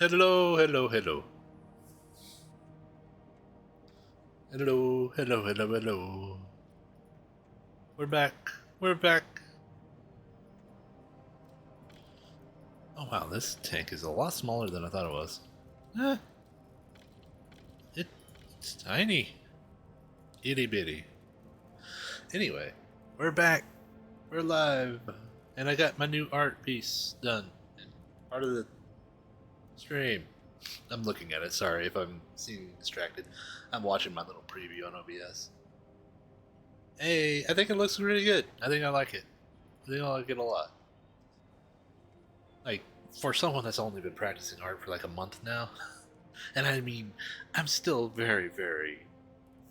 Hello, hello, hello. Hello, hello, hello, hello. We're back. We're back. Oh wow, this tank is a lot smaller than I thought it was. Eh, it's tiny. Itty bitty. Anyway, we're back. We're live. And I got my new art piece done. Part of the stream. I'm looking at it. Sorry if I'm seeming distracted. I'm watching my little preview on OBS. Hey, I think it looks really good. I think I like it. I think I like it a lot. Like, for someone that's only been practicing art for like a month now, and I mean, I'm still very, very,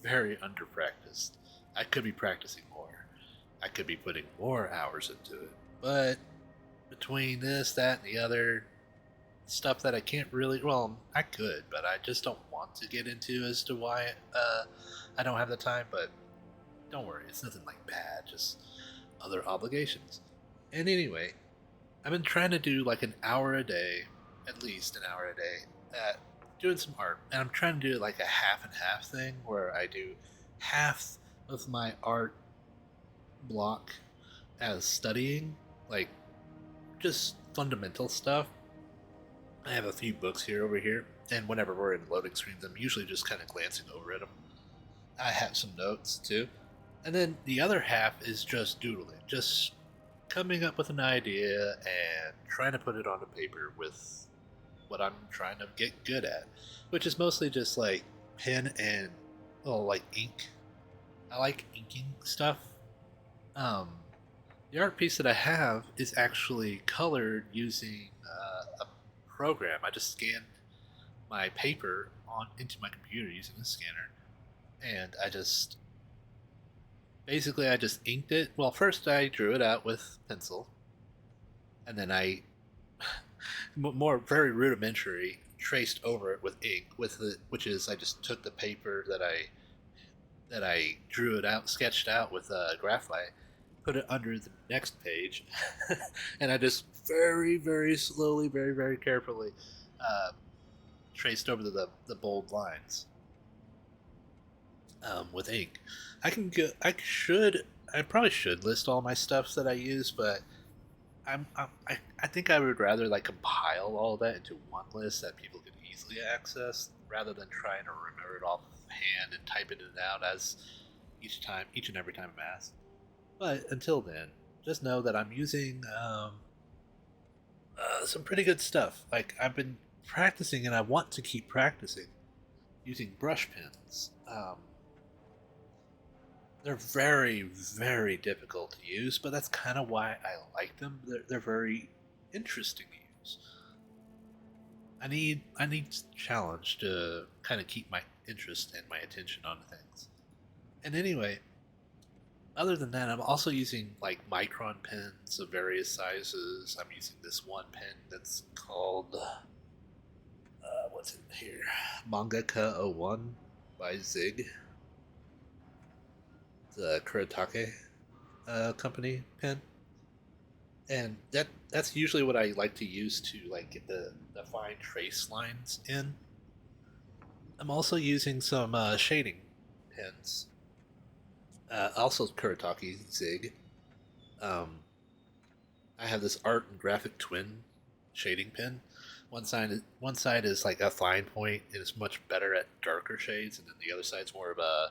very under practiced. I could be practicing more. I could be putting more hours into it. But between this, that, and the other stuff that I can't really, well, I could, but I just don't want to get into as to why I don't have the time. But don't worry, it's nothing like bad, just other obligations. And anyway, I've been trying to do like an hour a day, at least an hour a day, at doing some art. And I'm trying to do like a half and half thing where I do half of my art block as studying, like just fundamental stuff. I have a few books here over here, and whenever we're in loading screens, I'm usually just kind of glancing over at them. I have some notes too. And then the other half is just doodling, just coming up with an idea and trying to put it on a paper with what I'm trying to get good at, which is mostly just like pen and like ink. I like inking stuff. Um, the art piece that I have is actually colored using a program. I just scanned my paper on into my computer using a scanner, and I just inked it. Well, first I drew it out with pencil, and then I more very rudimentary traced over it with ink with the which is I just took the paper that I drew it out sketched out with graphite, put it under the next page, and I just very slowly, very carefully uh, traced over the bold lines with ink. I probably should list all my stuffs that I use, but I think I would rather like compile all that into one list that people could easily access rather than trying to remember it off hand and typing it out as each and every time I'm asked. But until then, just know that I'm using some pretty good stuff. Like I've been practicing, and I want to keep practicing using brush pens. They're very difficult to use, but that's kind of why I like them. They're very interesting to use. I need challenge to kind of keep my interest and my attention on things. And anyway, other than that, I'm also using like micron pens of various sizes. I'm using this one pen that's called what's in here? Mangaka 01 by Zig, the Kuretake company pen, and that's usually what I like to use to like get the fine trace lines in. I'm also using some shading pens, also Kuretake Zig. Um, I have this art and graphic twin shading pen. One side is like a fine point and it's much better at darker shades, and then the other side's more of a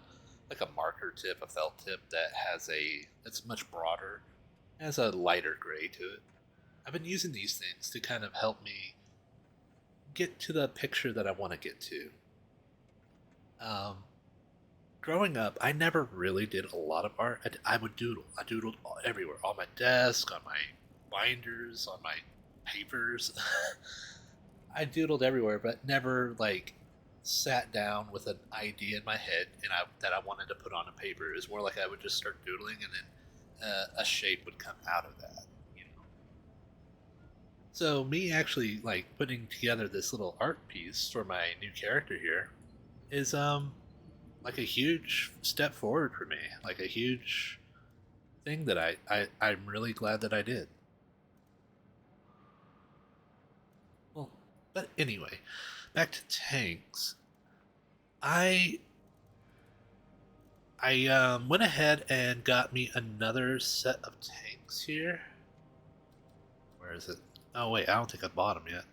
like a marker tip, a felt tip that has a it's much broader, has a lighter gray to it. I've been using these things to kind of help me get to the picture that I want to get to. Um, Growing up, I never really did a lot of art. I would doodle. I doodled everywhere, on my desk, on my binders, on my papers. I doodled everywhere, but never like sat down with an idea in my head and that I wanted to put on a paper. It was more like I would just start doodling, and then a shape would come out of that. You know. So me actually like putting together this little art piece for my new character here is like a huge step forward for me, like a huge thing that I'm really glad that I did. Well, But anyway, back to tanks. I I went ahead and got me another set of tanks here. Where is it? Oh wait, I don't think I bought them yet.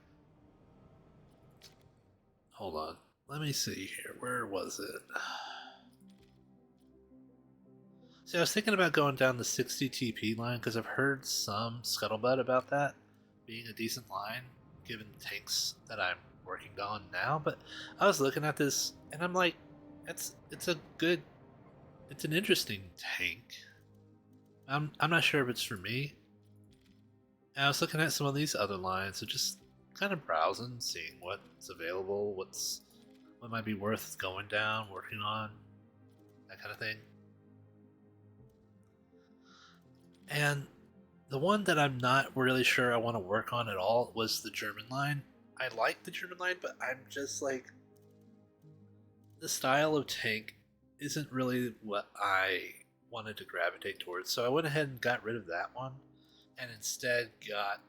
Hold on. Let me see here. Where was it? See, I was thinking about going down the 60 TP line because I've heard some scuttlebutt about that being a decent line given the tanks that I'm working on now. But I was looking at this and I'm like, it's a good, it's an interesting tank. I'm not sure if it's for me. And I was looking at some of these other lines, so just kind of browsing, seeing what's available, what might be worth going down, working on, that kind of thing. And the one that I'm not really sure I want to work on at all was the German line. I like the German line, but I'm just like the style of tank isn't really what I wanted to gravitate towards. So I went ahead and got rid of that one and instead got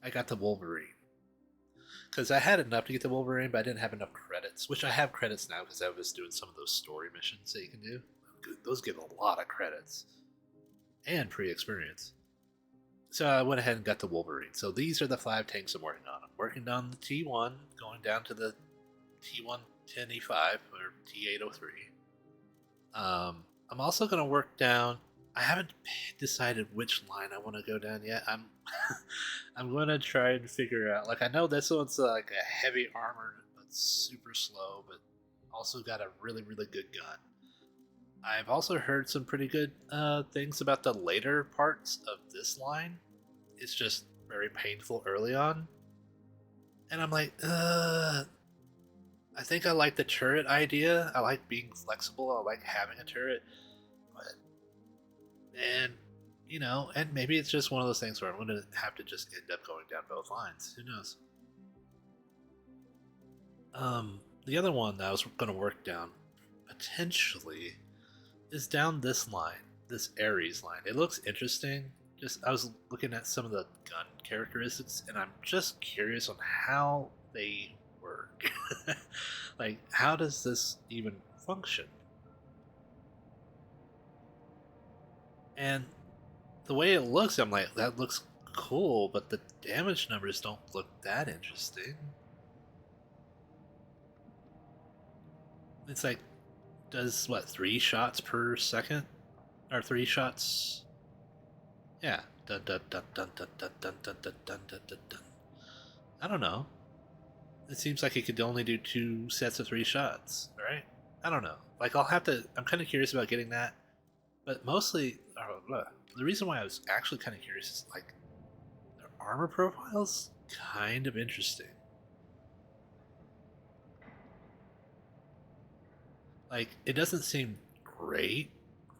I got the Wolverine because I had enough to get the Wolverine, but I didn't have enough credits. Which I have credits now because I was doing some of those story missions that you can do. Those give a lot of credits and pre-experience. So I went ahead and got the Wolverine. So these are the 5 tanks I'm working on. I'm working on the T1, going down to the T1 10E5 or T803. I'm also going to work down. I haven't decided which line I want to go down yet. I'm I'm going to try and figure out. Like I know this one's like a heavy armor, but super slow, but also got a really good gun. I've also heard some pretty good things about the later parts of this line. It's just very painful early on, and I'm like, I think I like the turret idea. I like being flexible. I like having a turret, but and and maybe it's just one of those things where I'm going to have to just end up going down both lines. Who knows? The other one that I was going to work down potentially is down this line, this Ares line. It looks interesting. Just I was looking at some of the gun characteristics, and I'm just curious on how they work. Like, how does this even function? And the way it looks, I'm like, that looks cool, but the damage numbers don't look that interesting. It's like, does what, 3 shots per second? Or 3 shots? Yeah. Dun dun dun dun dun dun dun dun dun dun dun dun dun. I don't know. It seems like it could only do 2 sets of 3 shots, right? I don't know. Like, I'll have to. I'm kind of curious about getting that, but mostly, the reason why I was actually kind of curious is like their armor profiles kind of interesting. Like, it doesn't seem great,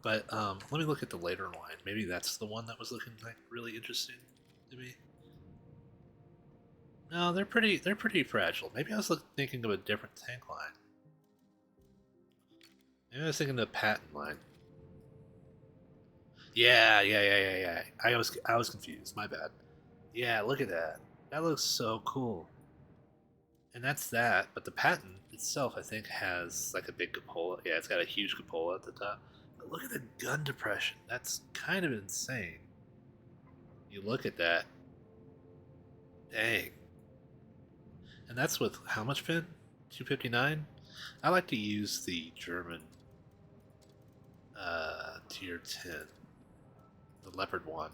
but let me look at the later line. Maybe that's the one that was looking like really interesting to me. No, they're pretty fragile. Maybe I was thinking of a different tank line. Maybe I was thinking of the patent line. Yeah. I was confused. My bad. Yeah, look at that. That looks so cool. And that's that. But the patent itself, I think, has like a big cupola. Yeah, it's got a huge cupola at the top. But look at the gun depression. That's kind of insane. You look at that. Dang. And that's with how much pin? 259? I like to use the German tier 10, the Leopard one,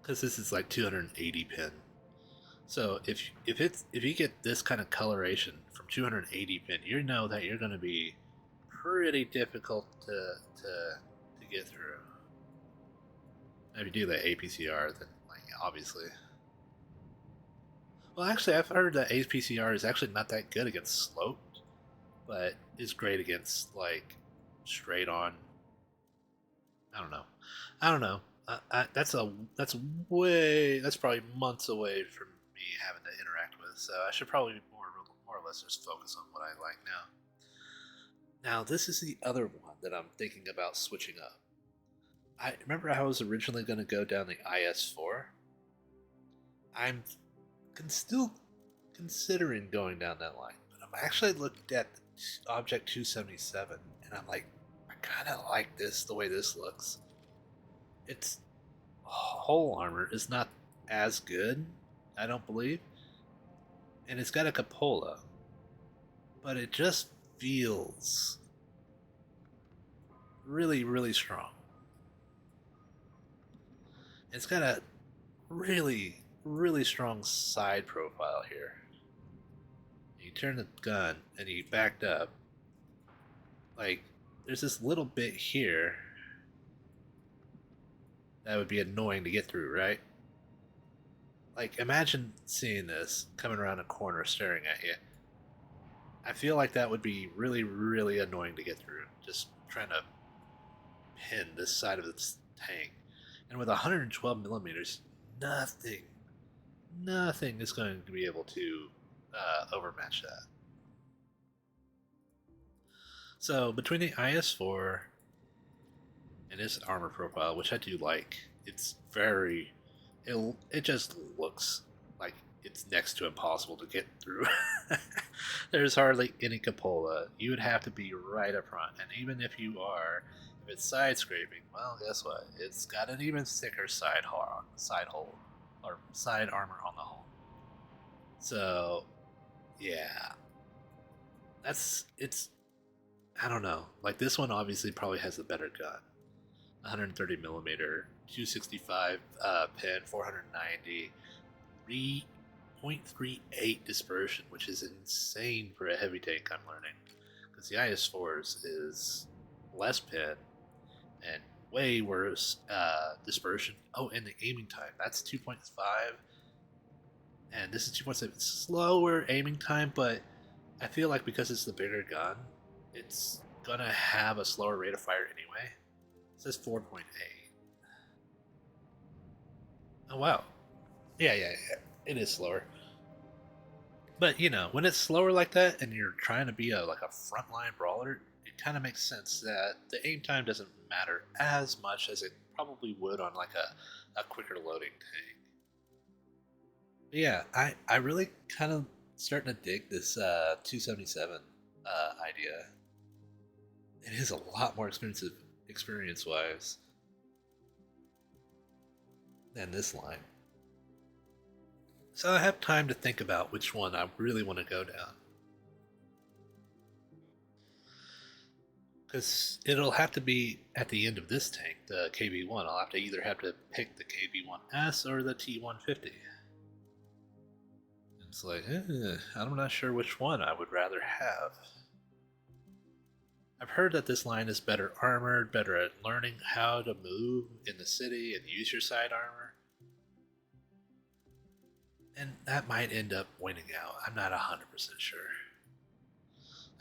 because this is like 280 pin. So if you get this kind of coloration from 280 pin, you know that you're going to be pretty difficult to get through. If you do the APCR, then like obviously. Well, actually, I've heard that APCR is actually not that good against sloped, but is great against like straight on. I don't know. I don't know. That's probably months away from me having to interact with. So I should probably more or less just focus on what I like now. Now this is the other one that I'm thinking about switching up. I remember I was originally going to go down the IS4. I'm still considering going down that line, but I'm actually looked at Object 277, and I'm like, I kind of like this the way this looks. Its whole armor is not as good, I don't believe, and it's got a cupola, but it just feels really, really strong. It's got a really, really strong side profile here. You turn the gun and you backed up. Like, there's this little bit here that would be annoying to get through, right? Like, imagine seeing this coming around a corner staring at you. I feel like that would be really, really annoying to get through. Just trying to pin this side of this tank. And with 112 millimeters, nothing, nothing is going to be able to overmatch that. So between the IS4 and its armor profile, which I do like, it's very, it just looks like it's next to impossible to get through. There's hardly any cupola. You would have to be right up front, and even if you are, if it's side scraping, well, guess what? It's got an even thicker side hole, or side armor on the hull. So, yeah, it's. I don't know. Like this one, obviously, probably has the better gun. 130 millimeter, 265 pin, 490, 3.38 dispersion, which is insane for a heavy tank. I'm learning because the IS4s is less pin and way worse dispersion. Oh, and the aiming time, that's 2.5, and this is 2.7. Slower aiming time, but I feel like because it's the bigger gun, it's gonna have a slower rate of fire anyway. It says 4.8. Oh wow. Yeah. It is slower. But you know, when it's slower like that and you're trying to be a frontline brawler, it kind of makes sense that the aim time doesn't matter as much as it probably would on like a quicker loading tank. But yeah, I really kind of starting to dig this 277 idea. It is a lot more expensive experience wise than this line. So I have time to think about which one I really want to go down. Because it'll have to be at the end of this tank, the KV1. I'll have to either have to pick the KV1S or the T150. It's like, I'm not sure which one I would rather have. I've heard that this line is better armored, better at learning how to move in the city and use your side armor. And that might end up winning out. I'm not 100% sure.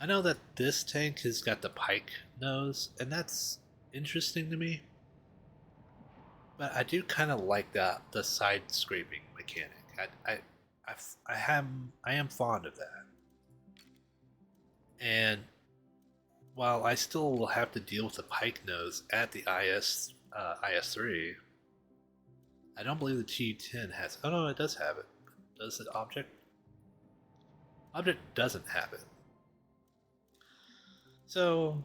I know that this tank has got the pike nose, and that's interesting to me. But I do kind of like the side scraping mechanic. I am fond of that. And while I still will have to deal with the pike nose at the IS3, I don't believe the T10 has. Oh no, it does have it. Does the object? Object doesn't have it. So,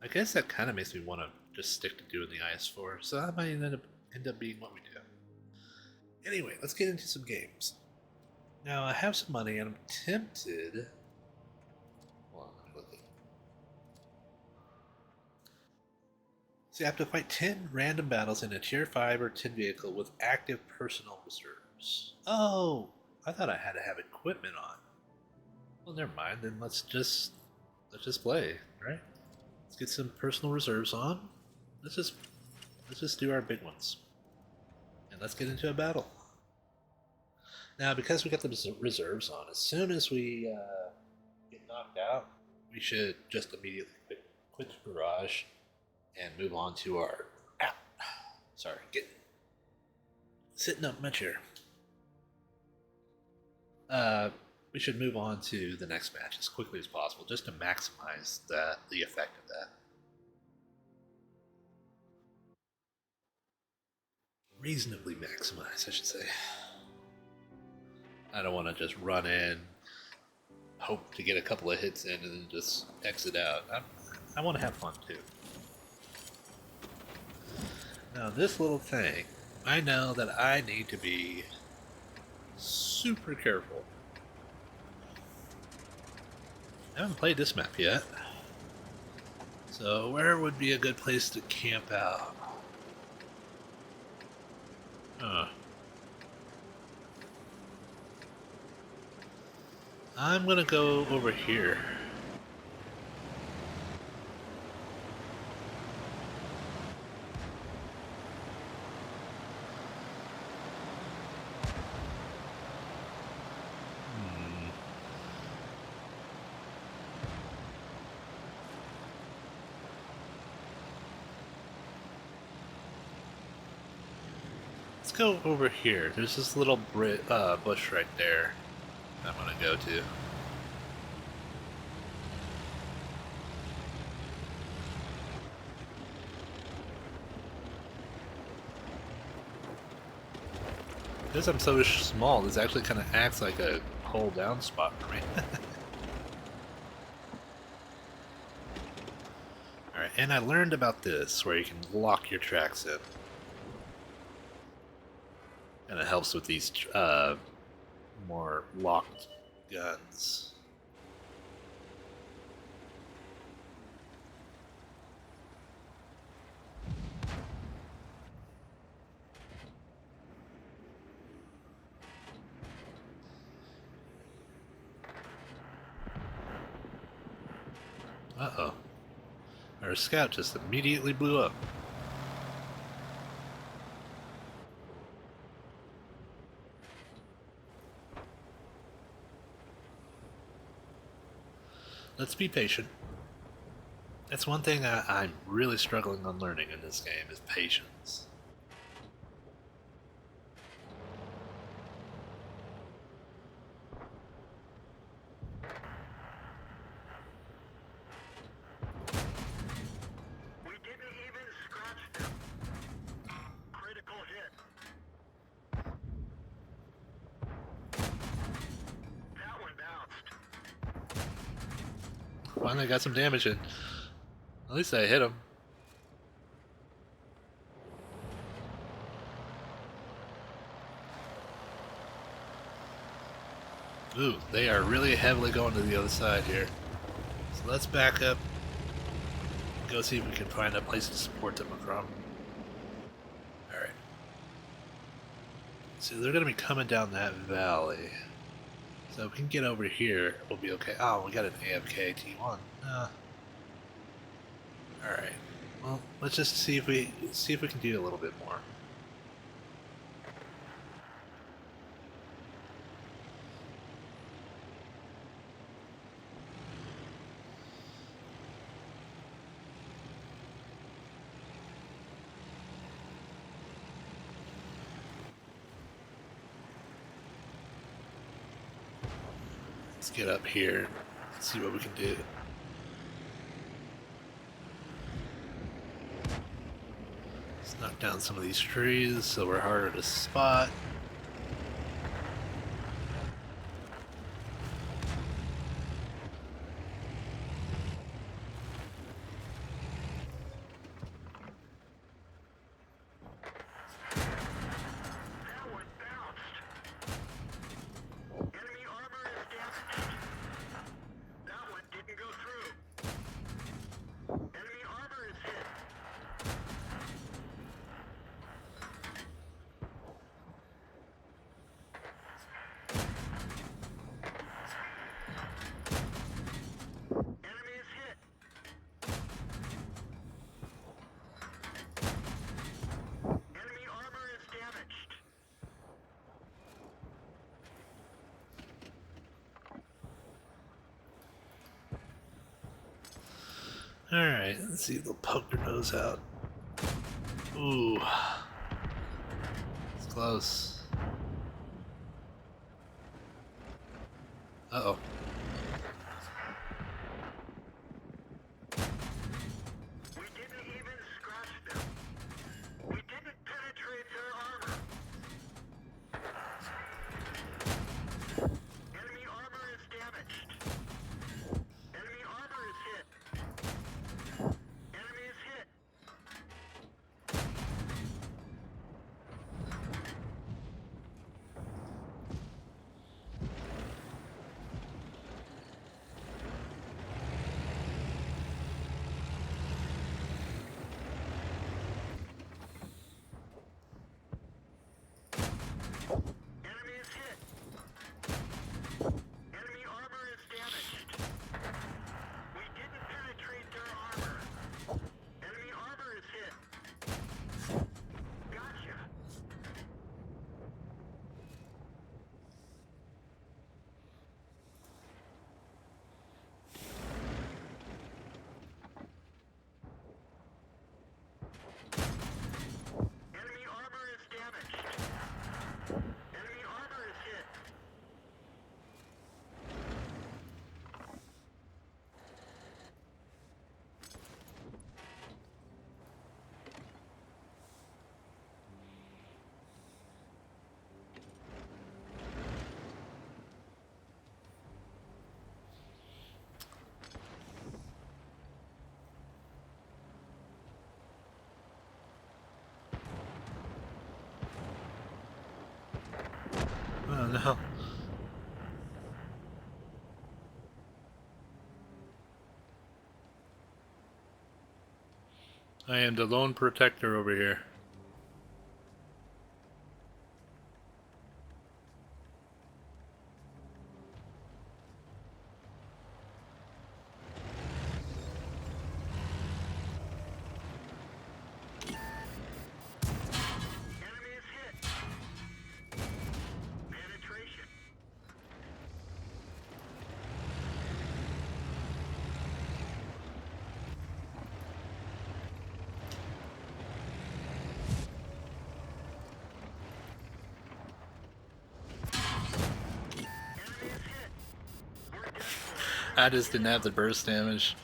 I guess that kind of makes me want to just stick to doing the IS4. So that might end up being what we do. Anyway, let's get into some games. Now I have some money and I'm tempted. Hold on, quickly. So you have to fight 10 random battles in a tier 5 or 10 vehicle with active personal reserves. Oh, I thought I had to have equipment on. Well, never mind. Then let's just play, right? Let's get some personal reserves on. Let's just do our big ones, and let's get into a battle. Now, because we got the reserves on, as soon as we get knocked out, we should just immediately quit the garage and move on to our. Ow, sorry, sitting up my chair. We should move on to the next match as quickly as possible, just to maximize the effect of that. reasonably maximize, I should say. I don't want to just run in, hope to get a couple of hits in, and then just exit out. I want to have fun too. Now, this little thing, I know that I need to be super careful. I haven't played this map yet. So, where would be a good place to camp out? I'm gonna go over here. Let's go over here. There's this little bush right there I'm gonna go to. Because I'm so small, this actually kind of acts like a hold down spot for me. Alright, and I learned about this, where you can lock your tracks in. And it helps with these more locked guns. Uh-oh. Our scout just immediately blew up. Let's be patient. That's one thing I'm really struggling on learning in this game is patience. We didn't even scratch them. Critical hit. That one bounced. Finally got some damage in. At least I hit him. Ooh, they are really heavily going to the other side here. So let's back up. Go see if we can find a place to support them from. Alright. So they're going to be coming down that valley. So if we can get over here, we'll be okay. Oh, we got an AFK T1. Alright. Well, let's just see if we can do a little bit more. Let's get up here and see what we can do. Let's knock down some of these trees so we're harder to spot. That one bounced. Enemy armor is damaged. That one didn't go through. Enemy armor is hit. Enemy is hit. Enemy armor is damaged. Alright, let's see if they'll poke their nose out. Ooh. It's close. Uh-oh. We didn't even scratch them. We didn't penetrate their armor. Oh no. I am the lone protector over here. Enemy is hit. Penetration. Enemy is hit. We're dead for. I just didn't have the burst damage.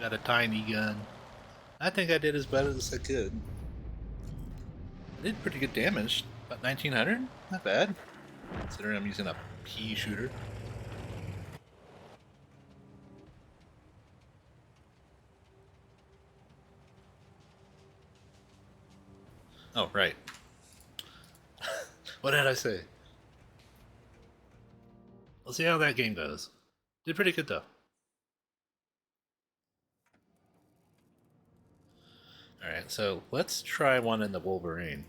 Got a tiny gun. I think I did as bad as I could. I did pretty good damage. About 1900? Not bad. Considering I'm using a pea shooter. Oh, right. What did I say? We'll see how that game goes. Did pretty good though. Alright, so let's try one in the Wolverine.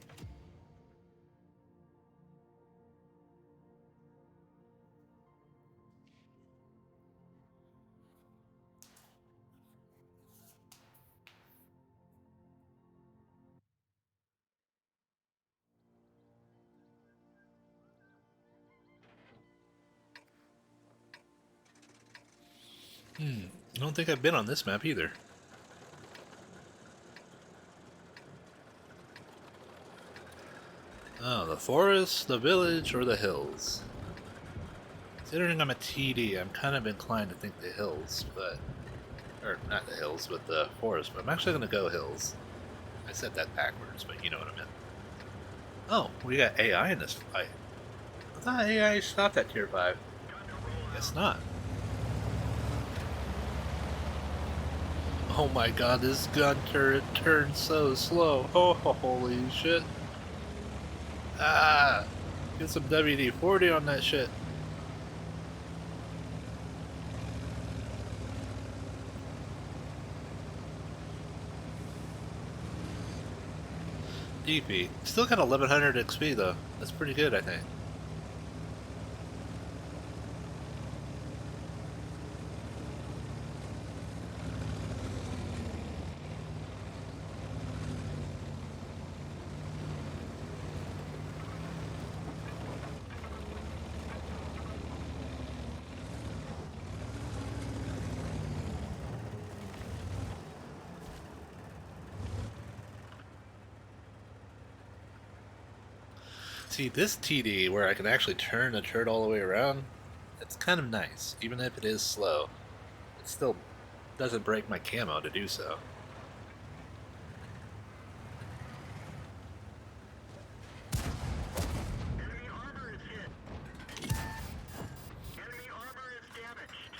I don't think I've been on this map either. Oh, the forest, the village, or the hills? Considering I'm a TD, I'm kind of inclined to think the hills, but... Or, not the hills, but the forest, but I'm actually going to go hills. I said that backwards, but you know what I meant. Oh, we got AI in this fight. I thought AI stopped at tier 5. Guess not. Oh my god, this gun turret turns so slow. Oh, holy shit. Ah! Get some WD-40 on that shit. DP. Still got 1100 XP though. That's pretty good, I think. See, this TD, where I can actually turn the turret all the way around, it's kind of nice. Even if it is slow, it still doesn't break my camo to do so. Enemy armor is hit. Enemy armor is damaged.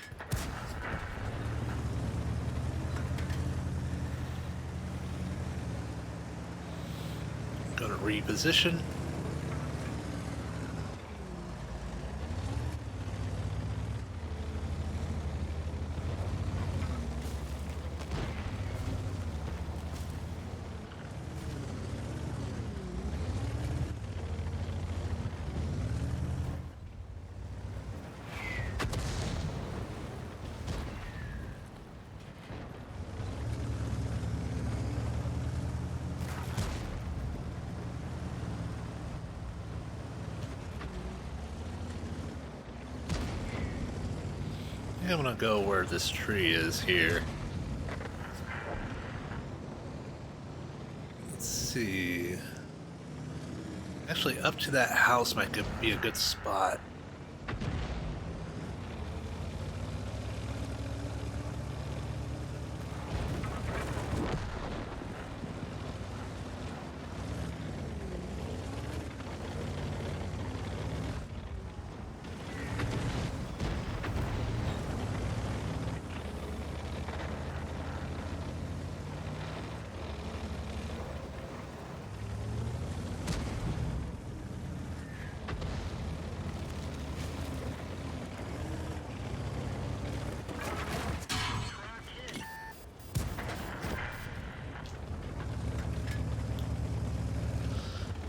Gonna reposition. I'm gonna go where this tree is here. Let's see. Actually, up to that house might be a good spot.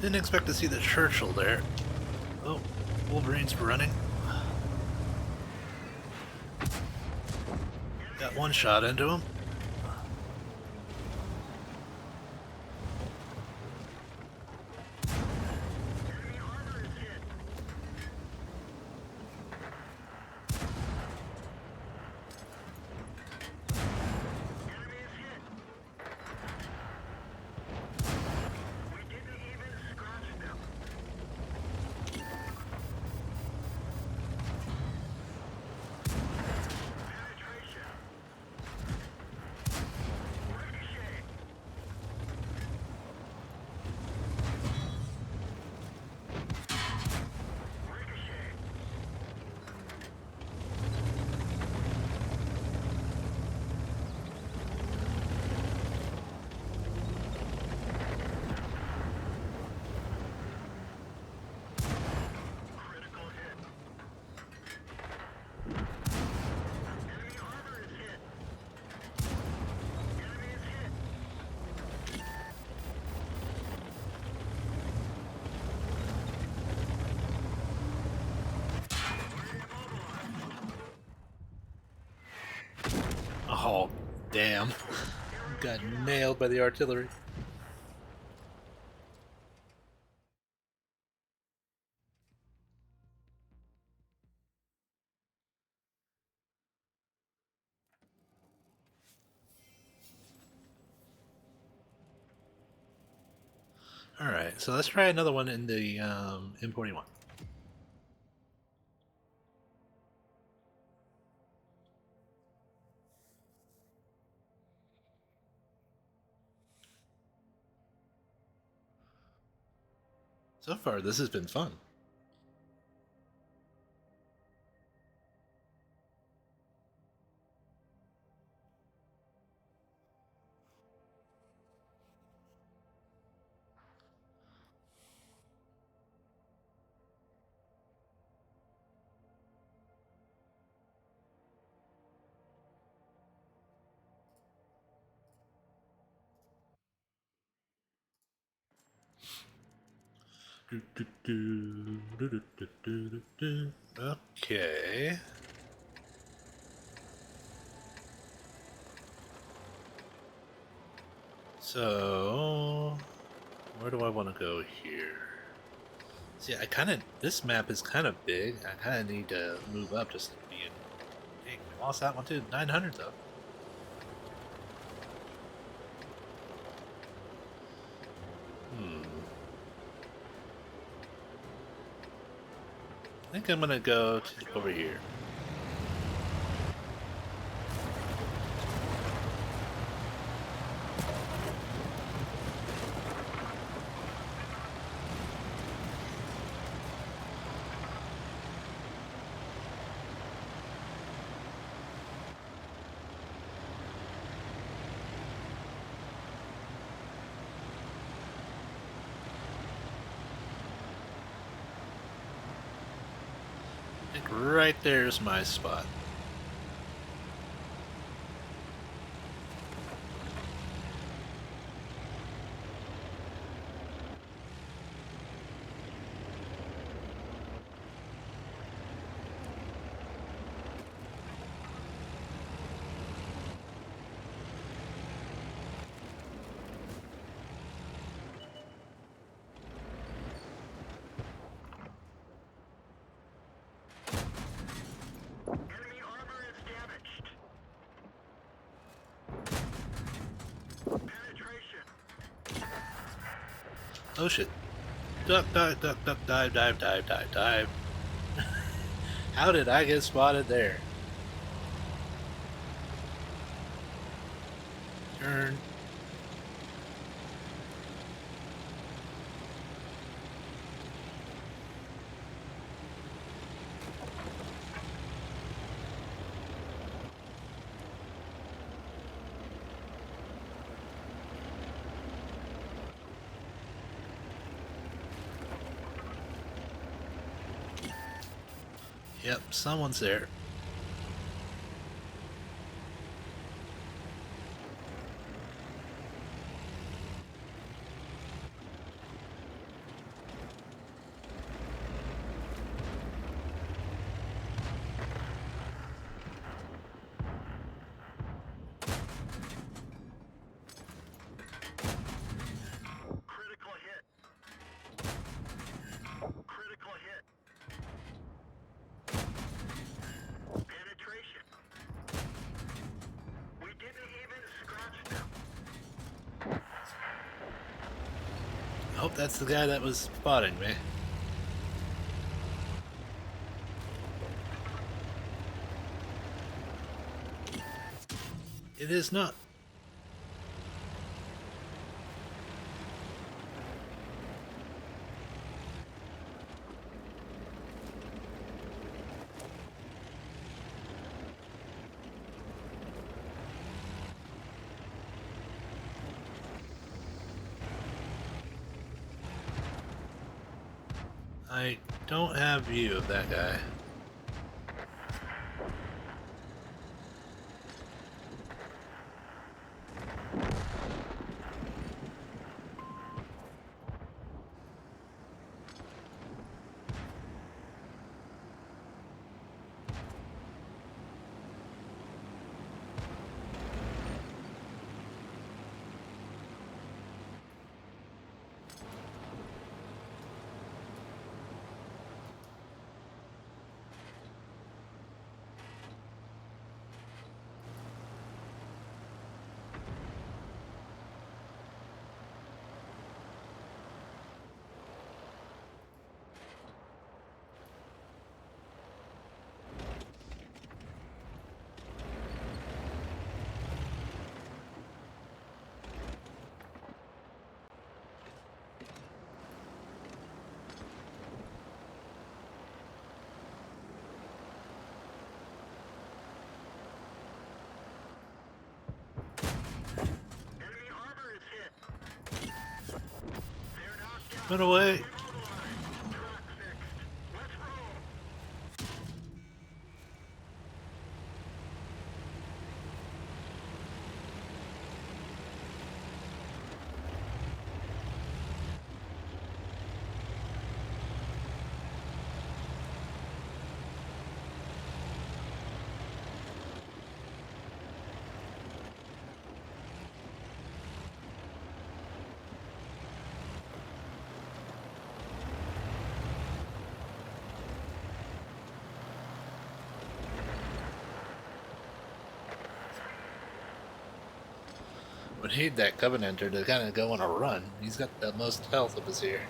Didn't expect to see the Churchill there. Oh, Wolverine's running. Got one shot into him. Enemy armor is hit. Enemy is hit. We didn't even scratch them. Penetration. Ricochet. Ricochet. Critical hit. Enemy armor is hit. Enemy is hit. Oh, damn. Got nailed by the artillery. Alright, so let's try another one in the M41. So far, this has been fun. Okay. So, where do I want to go here? See, this map is kind of big. I kind of need to move up just to be in. Dang, we lost that one too. 900 though. I think I'm gonna go over here. I think right there's my spot. Enemy armor is damaged. Penetration. Oh shit. Duck, duck, duck, duck, dive, dive, dive, dive, dive. How did I get spotted there? Turn. Yep, someone's there. that's the guy that was spotting me. It is not. I don't have view of that guy. Enemy armor is hit. They're knocked down. Run away! Immobilized. Track fixed. Let's roll. Would need that Covenanter to kind of go on a run. He's got the most health of us here.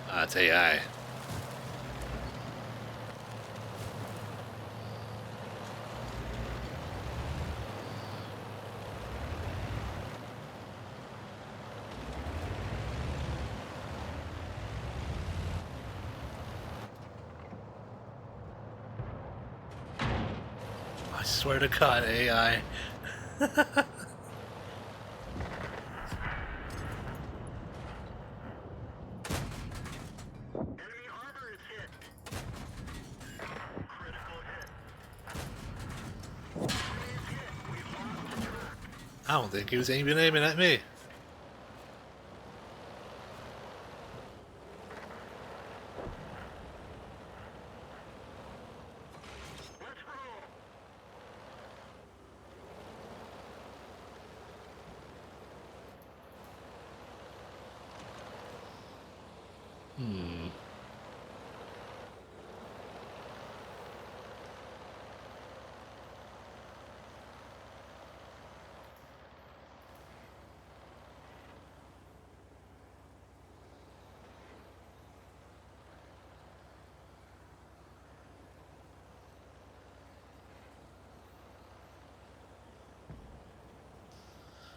Ah, it's AI. I swear to God, AI. Enemy armor is hit. Critical hit. Enemy is hit. We've lost the track. I don't think he was even aiming at me. Let's roll. Hmm.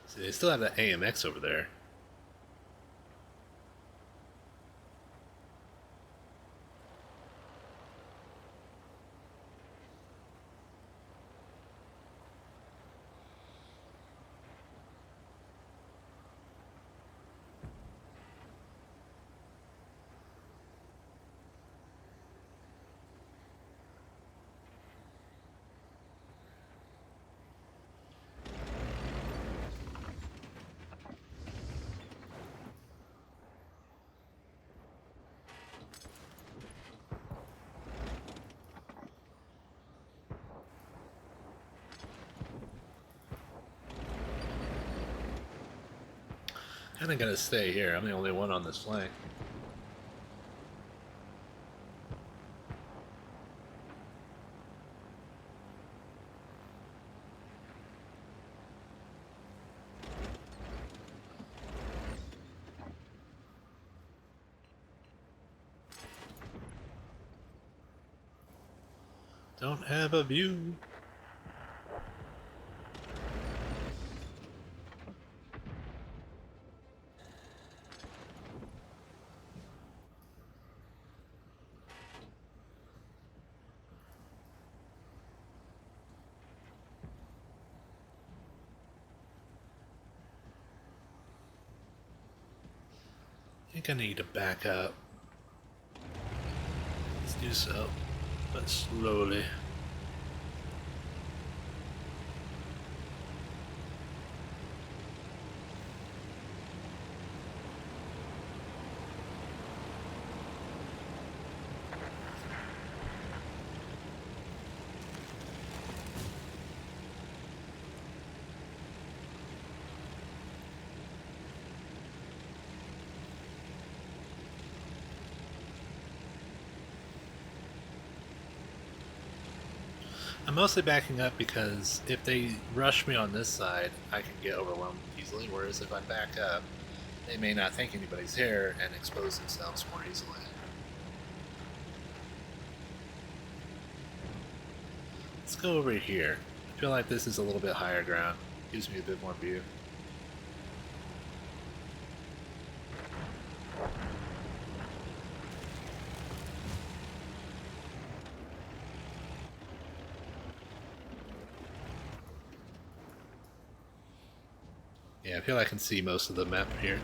See, they still have that AMX over there. Kinda gonna stay here. I'm the only one on this flank. Don't have a view. I think I need to back up. Let's do so, but slowly. I'm mostly backing up because if they rush me on this side, I can get overwhelmed easily, whereas if I back up, they may not think anybody's here and expose themselves more easily. Let's go over here. I feel like this is a little bit higher ground. Gives me a bit more view. Yeah, I feel I can see most of the map here.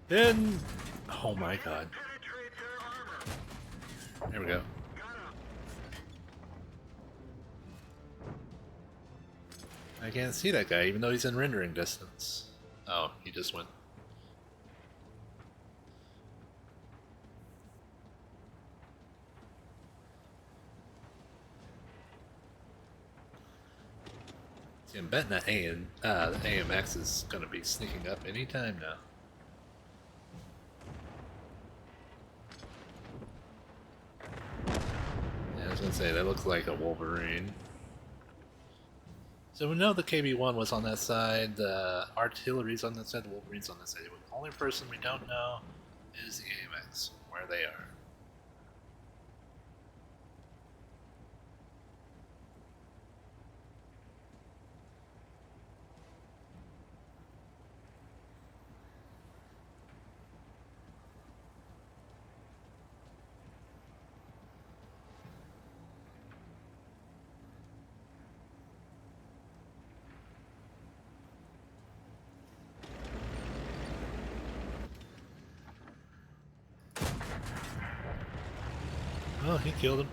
Then, oh my god. Penetrate their armor. There we go. Got him. I can't see that guy even though he's in rendering distance. Oh, he just went. See, I'm betting that the AMX is going to be sneaking up anytime now. Yeah, I was going to say, that looks like a Wolverine. So we know the KB-1 was on that side, the artillery's on that side, the Wolverine's on that side. The only person we don't know is the AMX, where they are. Oh, he killed him.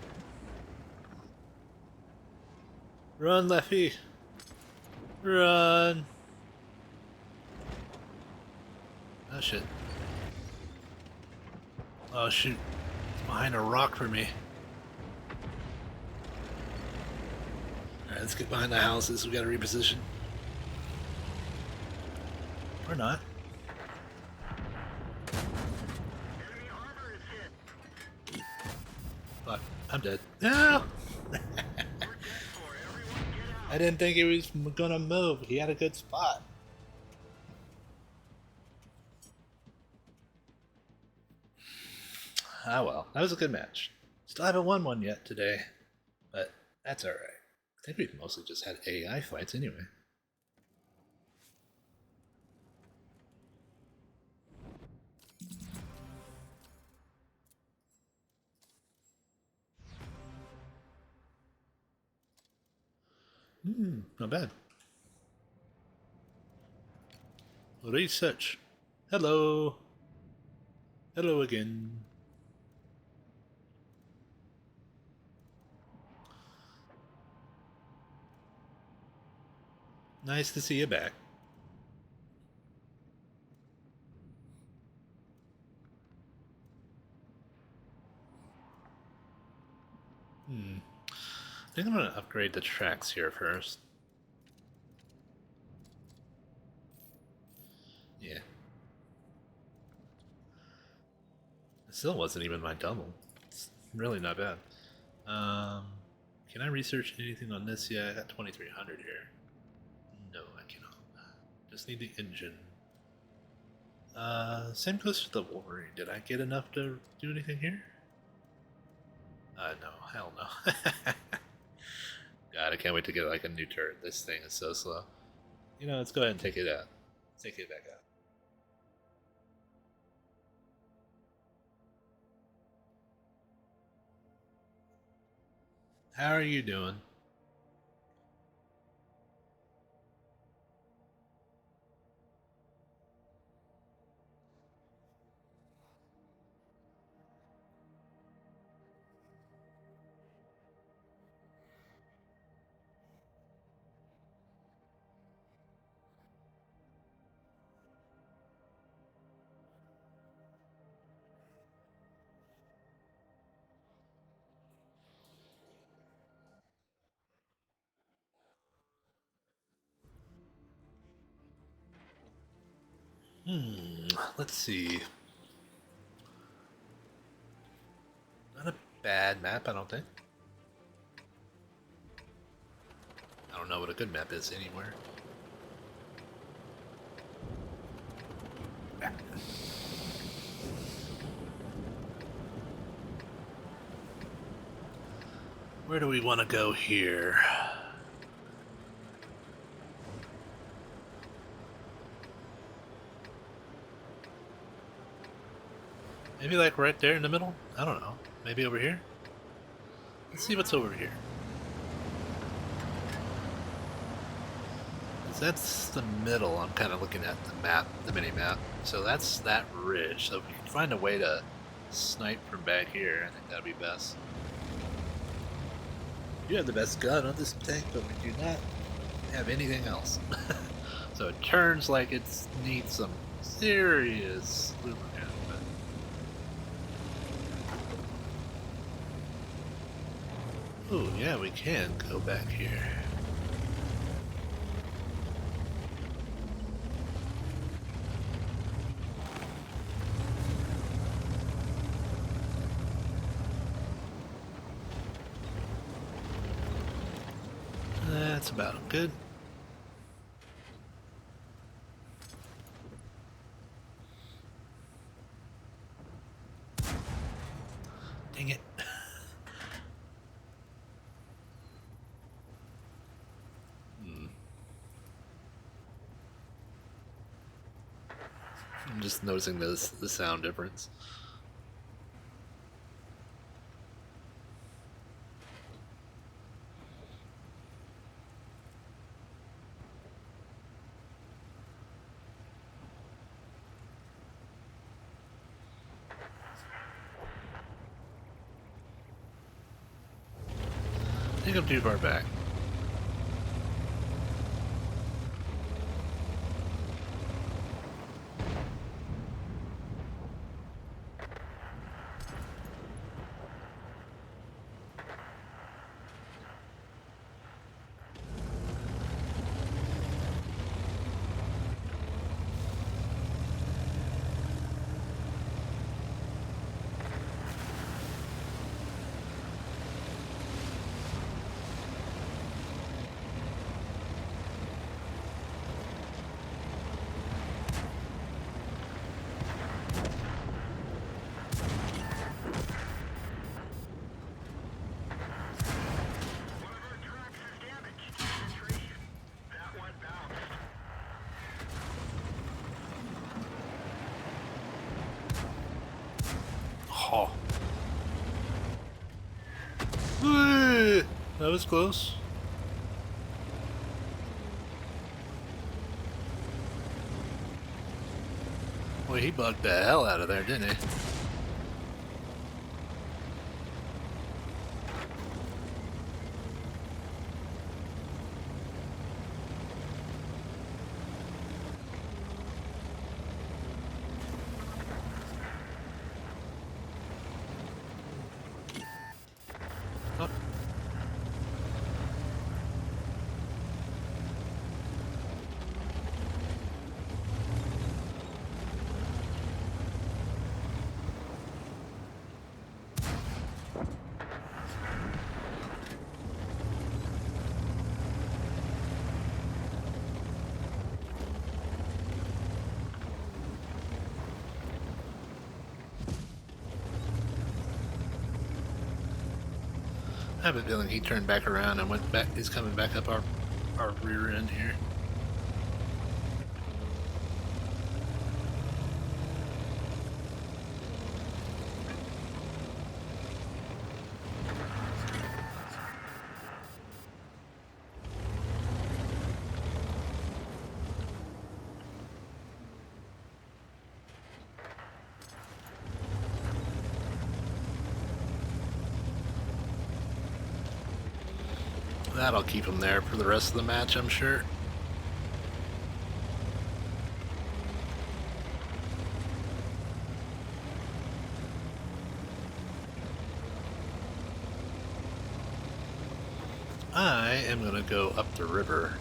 Run, Leffy! Run! Oh shit. Oh shoot. It's behind a rock for me. Alright, let's get behind the houses. We gotta reposition. Or not. Enemy armor is hit. Fuck. I'm dead. No! We're dead for. Everyone get out. I didn't think he was gonna move. He had a good spot. Ah well, that was a good match. Still haven't won one yet today, but that's alright. I think we've mostly just had AI fights anyway. Not bad. Research. Hello. Hello again. Nice to see you back. I think I'm gonna upgrade the tracks here first. Yeah. It still wasn't even my double. It's really not bad. Can I research anything on this? Yeah, I got 2300 here. No, I cannot. Just need the engine. Same goes for the Wolverine. Did I get enough to do anything here? No, hell no. God, I can't wait to get like a new turret. This thing is so slow. You know, let's go ahead and take it out. Take it back out. How are you doing? Let's see. Not a bad map, I don't think. I don't know what a good map is anywhere. Where do we want to go here? Maybe like right there in the middle? I don't know. Maybe over here? Let's see what's over here. That's the middle. I'm kind of looking at the map, the mini map. So that's that ridge. So if we can find a way to snipe from back here, I think that'd be best. You have the best gun on this tank, but we do not have anything else. So it turns like it needs some serious lubricant. Oh yeah, we can go back here. That's about good. Dang it. I'm just noticing the sound difference. I think I'm too far back. Oh. That was close. Boy, he bugged the hell out of there, didn't he? Oh. I have a feeling he turned back around and went back. He's coming back up our rear end here. That'll keep him there for the rest of the match, I'm sure. I am going to go up the river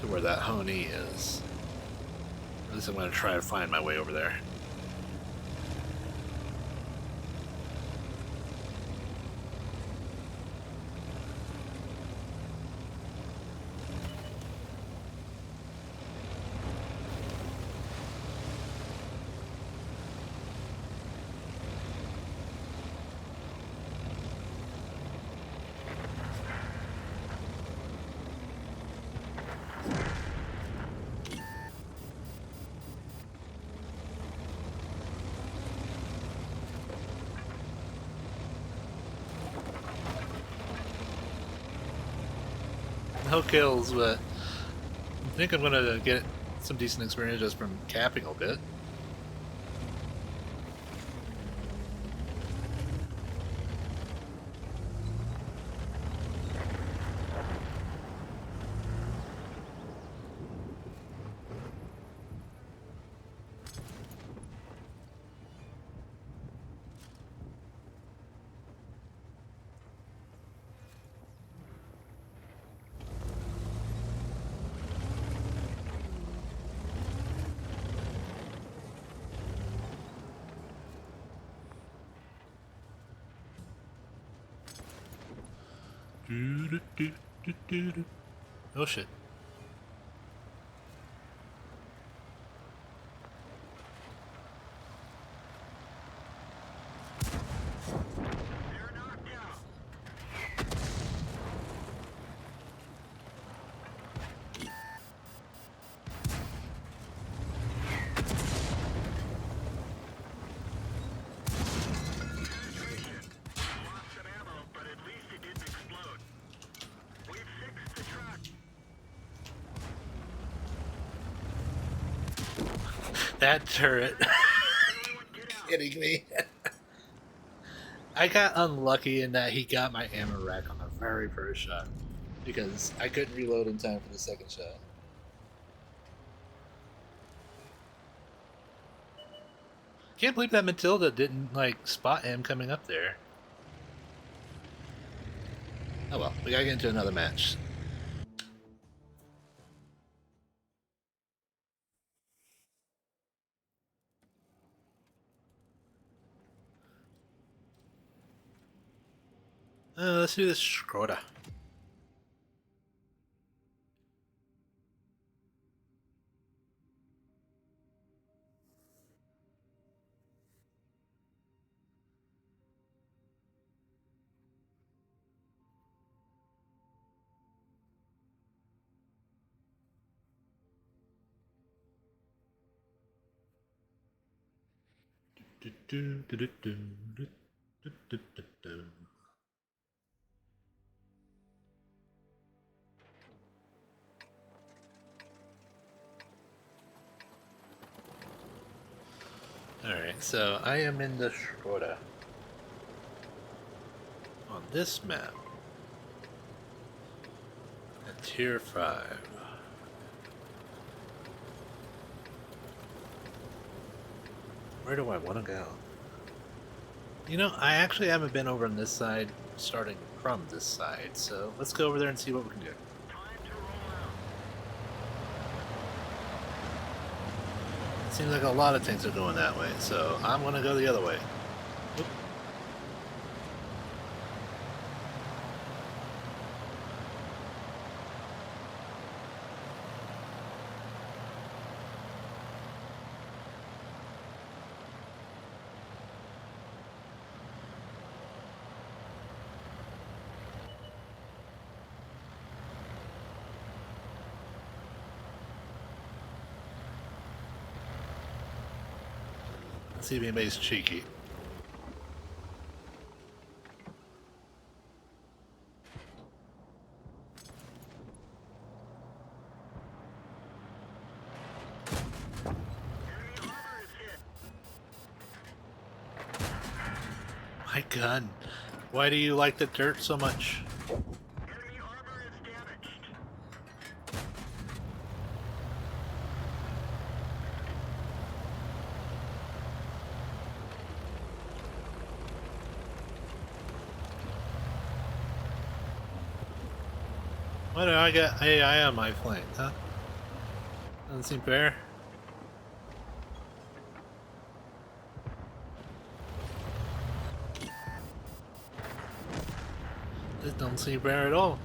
to where that honey is. At least I'm going to try to find my way over there. No kills, but I think I'm gonna get some decent experience just from capping a bit. Oh shit. They're knocked out. Penetration. Lost some ammo, but at least it didn't explode. We've fixed the truck. That turret. Everyone get out. Kidding me. I got unlucky in that he got my ammo rack on the very first shot because I couldn't reload in time for the second shot. Can't believe that Matilda didn't like spot him coming up there. Oh well, we gotta get into another match. Let's do this Skoda. Alright, so I am in the Skoda. On this map. At tier 5. Where do I want to go? You know, I actually haven't been over on this side, starting from this side, so let's go over there and see what we can do. Time to roll out. It seems like a lot of things are going that way, so I'm gonna go the other way. Oop. Let's see if anybody's cheeky. My gun. Why do you like the dirt so much? Enemy armor is damaged. Why do I get AI on my flank, huh? Doesn't seem fair. This don't seem fair at all.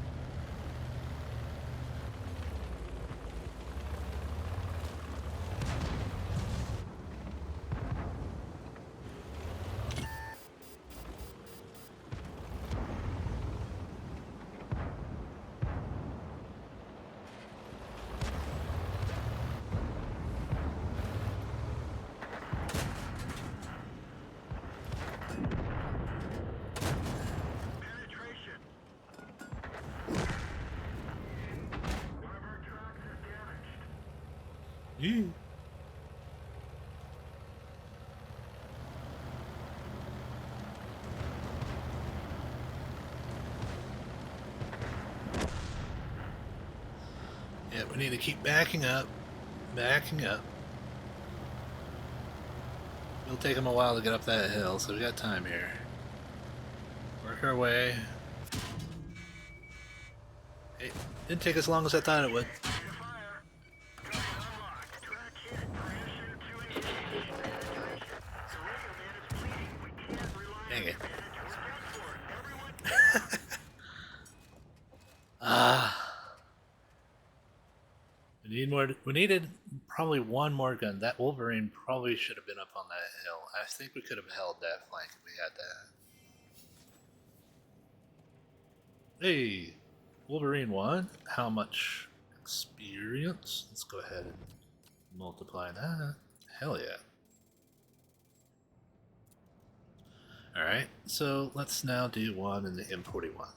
Penetration. One of our trucks is damaged. Yee. Yeah, we need to keep backing up. Backing up. It'll take them a while to get up that hill, so we got time here. Work our way. It didn't take as long as I thought it would. Fire. Cover unlocked. Track hit. Permission to engage. Penetration. The radio man is bleeding. We can't rely Dang on it. we're done for. Everyone Ah. We need more. We needed probably one more gun. That Wolverine probably should have been up on that hill. I think we could have held that flank if we had that. Hey, Wolverine 1. How much experience? Let's go ahead and multiply that. Hell yeah. Alright, so let's now do one in the M41.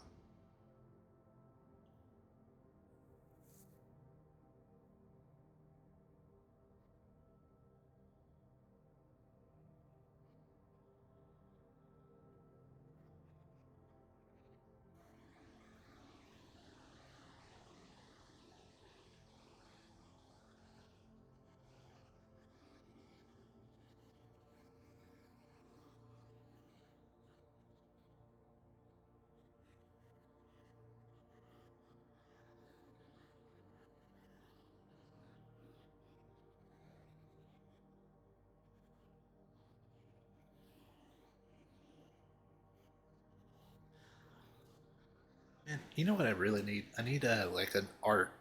Man, you know what I really need? I need like an art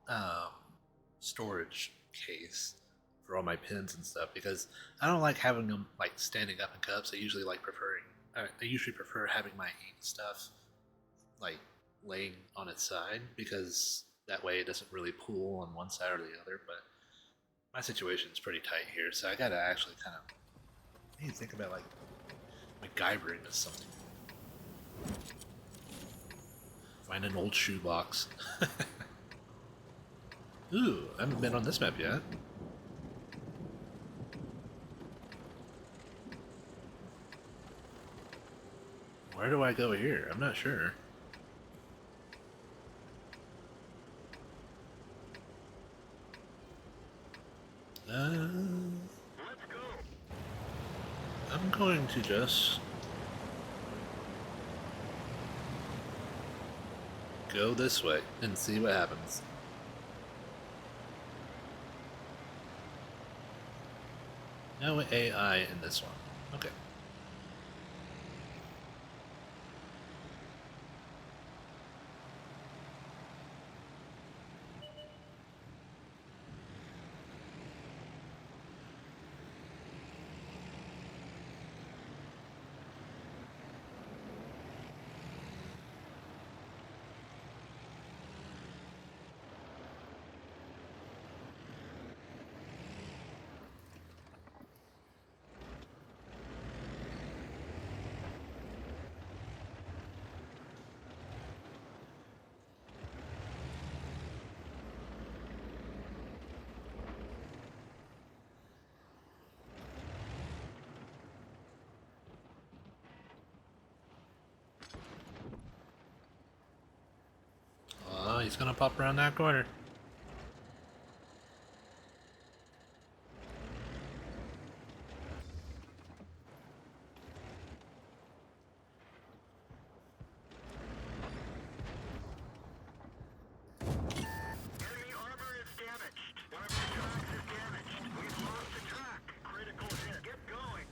um, storage case for all my pins and stuff because I don't like having them like standing up in cups. I usually prefer having my ink stuff like laying on its side because that way it doesn't really pool on one side or the other. But my situation is pretty tight here, so I gotta actually kind of I need to think about like MacGyvering or something. Find an old shoebox. Ooh, I haven't been on this map yet. Where do I go here? I'm not sure. let's go. I'm going to just go this way and see what happens. No AI in this one. Okay. he's gonna pop around that corner. Enemy armor is damaged. One of our tracks is damaged. We've lost a track. Critical hit. Get going.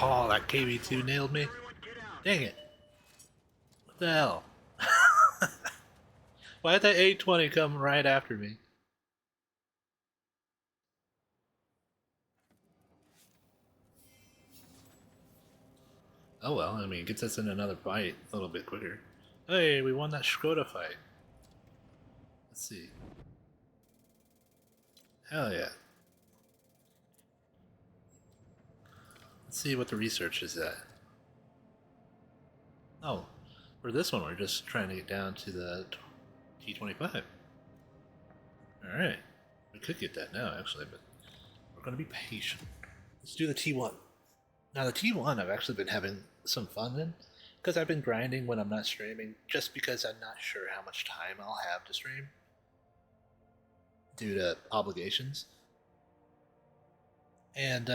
Oh, that KV2 nailed me. Everyone get out. Dang it. What the hell? Why did that 820 come right after me? Oh well, I mean, it gets us in another fight a little bit quicker. Hey, we won that Skoda fight. Let's see. Hell yeah. Let's see what the research is at. Oh, for this one, we're just trying to get down to the T25. Alright. We could get that now, actually, but we're going to be patient. Let's do the T1. Now, the T1 I've actually been having some fun in, because I've been grinding when I'm not streaming, just because I'm not sure how much time I'll have to stream due to obligations. And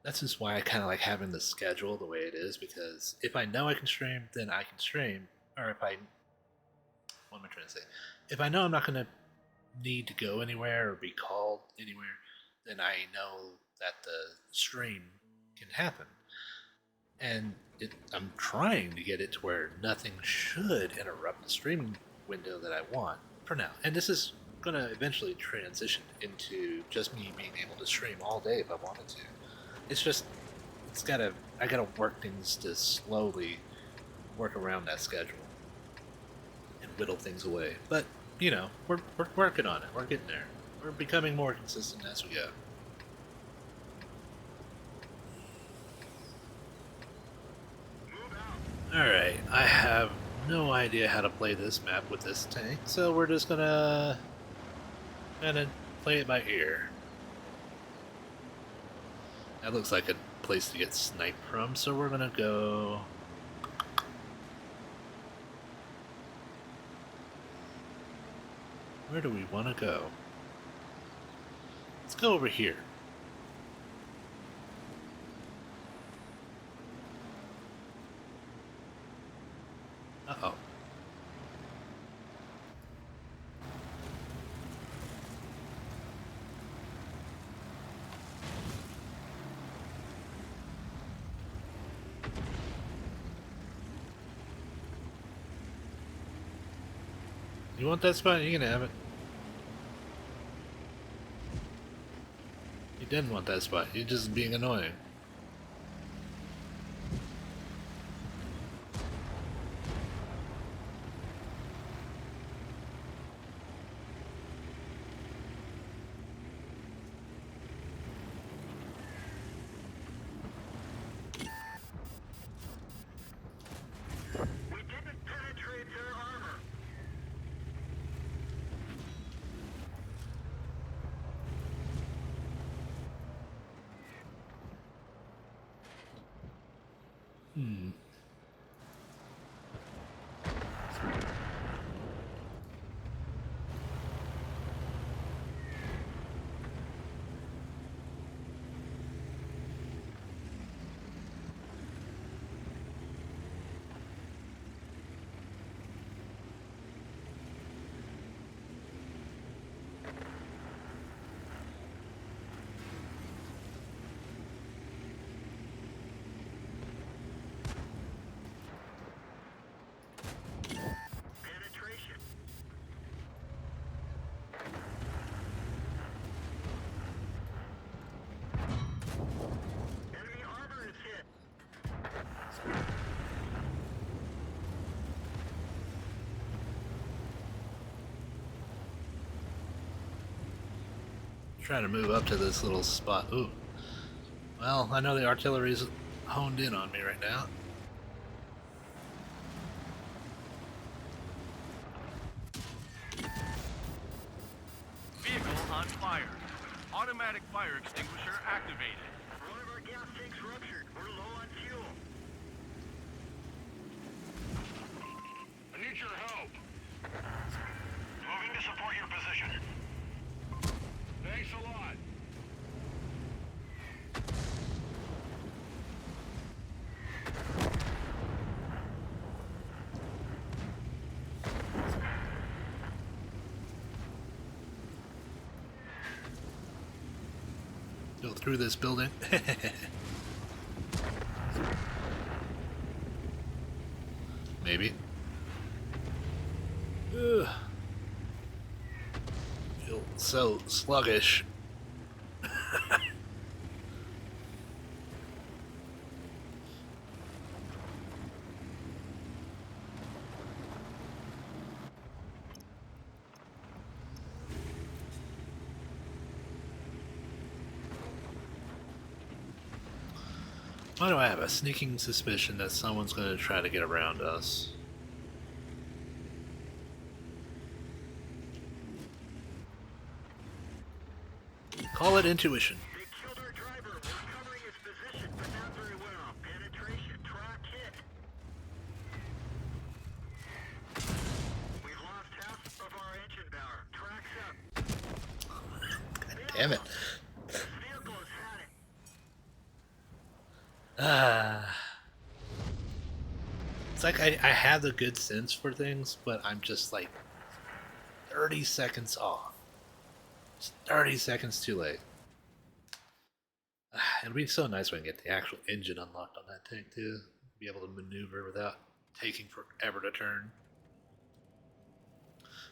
that's just why I kind of like having the schedule the way it is, because if I know I can stream, then I can stream. Or if I, what am I trying to say? If I know I'm not going to need to go anywhere or be called anywhere, then I know that the stream can happen. And I'm trying to get it to where nothing should interrupt the streaming window that I want for now. And this is going to eventually transition into just me being able to stream all day if I wanted to. It's just, I gotta work things to slowly work around that schedule and whittle things away. But, you know, we're working on it. We're getting there. We're becoming more consistent as we go. Alright, I have no idea how to play this map with this tank, so we're just gonna kind of play it by ear. That looks like a place to get sniped from, so we're gonna go... Where do we want to go? Let's go over here. Uh-oh. You want that spot? You can have it. You didn't want that spot. You're just being annoying. We didn't penetrate their armor. Penetration. Enemy armor is hit. Trying to move up to this little spot. Ooh. Well, I know the artillery's honed in on me right now. Vehicle on fire. Automatic fire extinguisher activated. One of our gas tanks ruptured. We're low on fuel. need your help. Moving to support your position. Thanks a lot. Go through this building. Maybe. Ugh. Feel so sluggish. Why do I have a sneaking suspicion that someone's going to try to get around us? Call it intuition. They killed our driver. We're covering his position, but not very well. Penetration. Track hit. We've lost half of our engine power. Tracks up. God damn it. This vehicle has had it. It's like I have the good sense for things, but I'm just like 30 seconds off. Just 30 seconds too late. It'll be so nice when I get the actual engine unlocked on that tank too. Be able to maneuver without taking forever to turn.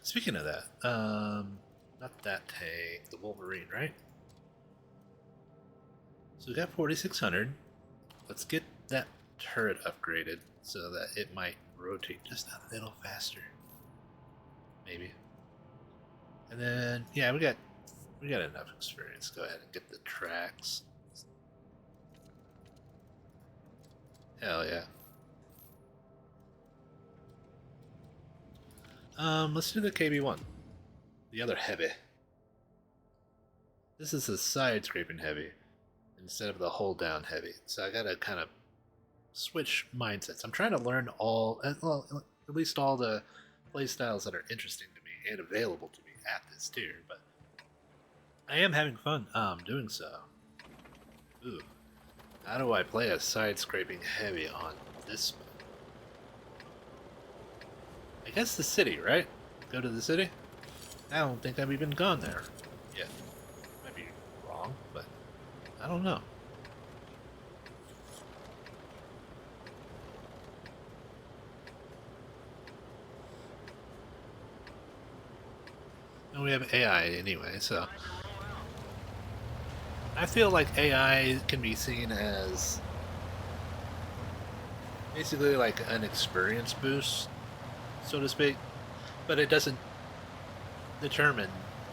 Speaking of that, not that tank, the Wolverine, right? So we got 4600. Let's get that turret upgraded so that it might rotate just a little faster. Maybe. And then yeah, we got enough experience. Go ahead and get the tracks. Hell yeah. Let's do the KB1. The other heavy. This is a side scraping heavy instead of the hold down heavy. So I gotta kind of switch mindsets. I'm trying to learn all, well, at least all the playstyles that are interesting to me and available to me at this tier, but I am having fun doing so. Ooh. How do I play a side scraping heavy on this? I guess the city, right? Go to the city? I don't think I've even gone there yet. Might be wrong, but I don't know. And we have AI anyway, so I feel like AI can be seen as basically like an experience boost, so to speak, but it doesn't determine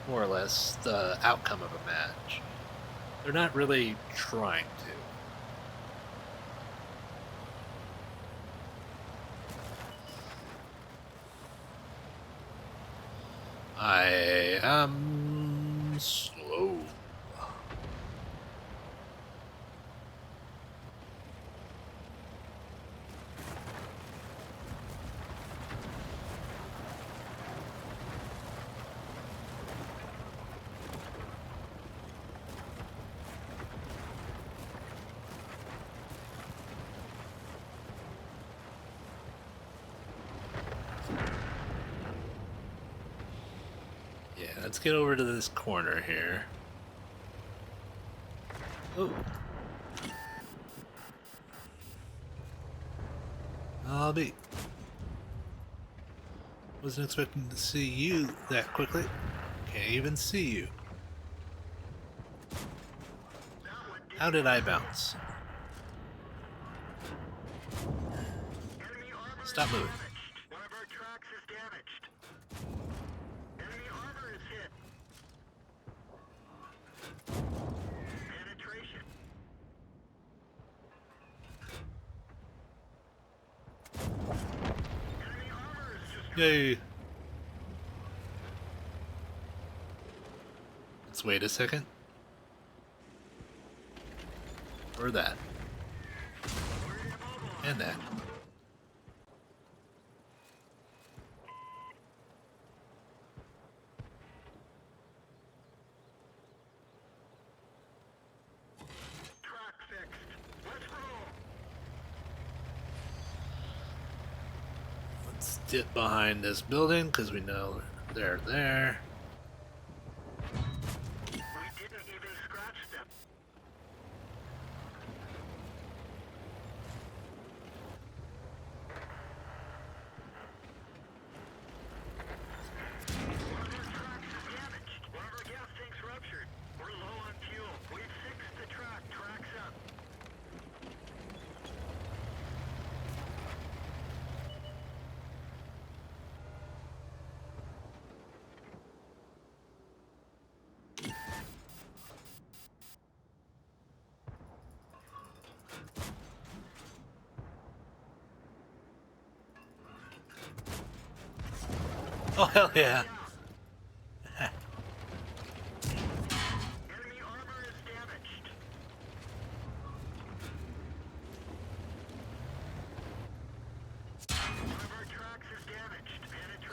more or less the outcome of a match. They're not really trying to. I am slow. Yeah, let's get over to this corner here. Oh. I'll be. Wasn't expecting to see you that quickly. Can't even see you. How did I bounce? Enemy armor Stop is moving. damaged. One of our tracks is damaged. Enemy armor is hit. Penetration. Enemy armor is just Yay. Let's wait a second. Or that. And that. Let's dip behind this building because we know they're there. We didn't even scratch them. One of our tracks is damaged. One of our gas tanks ruptured. We're low on fuel. We've fixed the track. Track's up. Oh, hell yeah. Enemy armor is damaged. One of our tracks is damaged.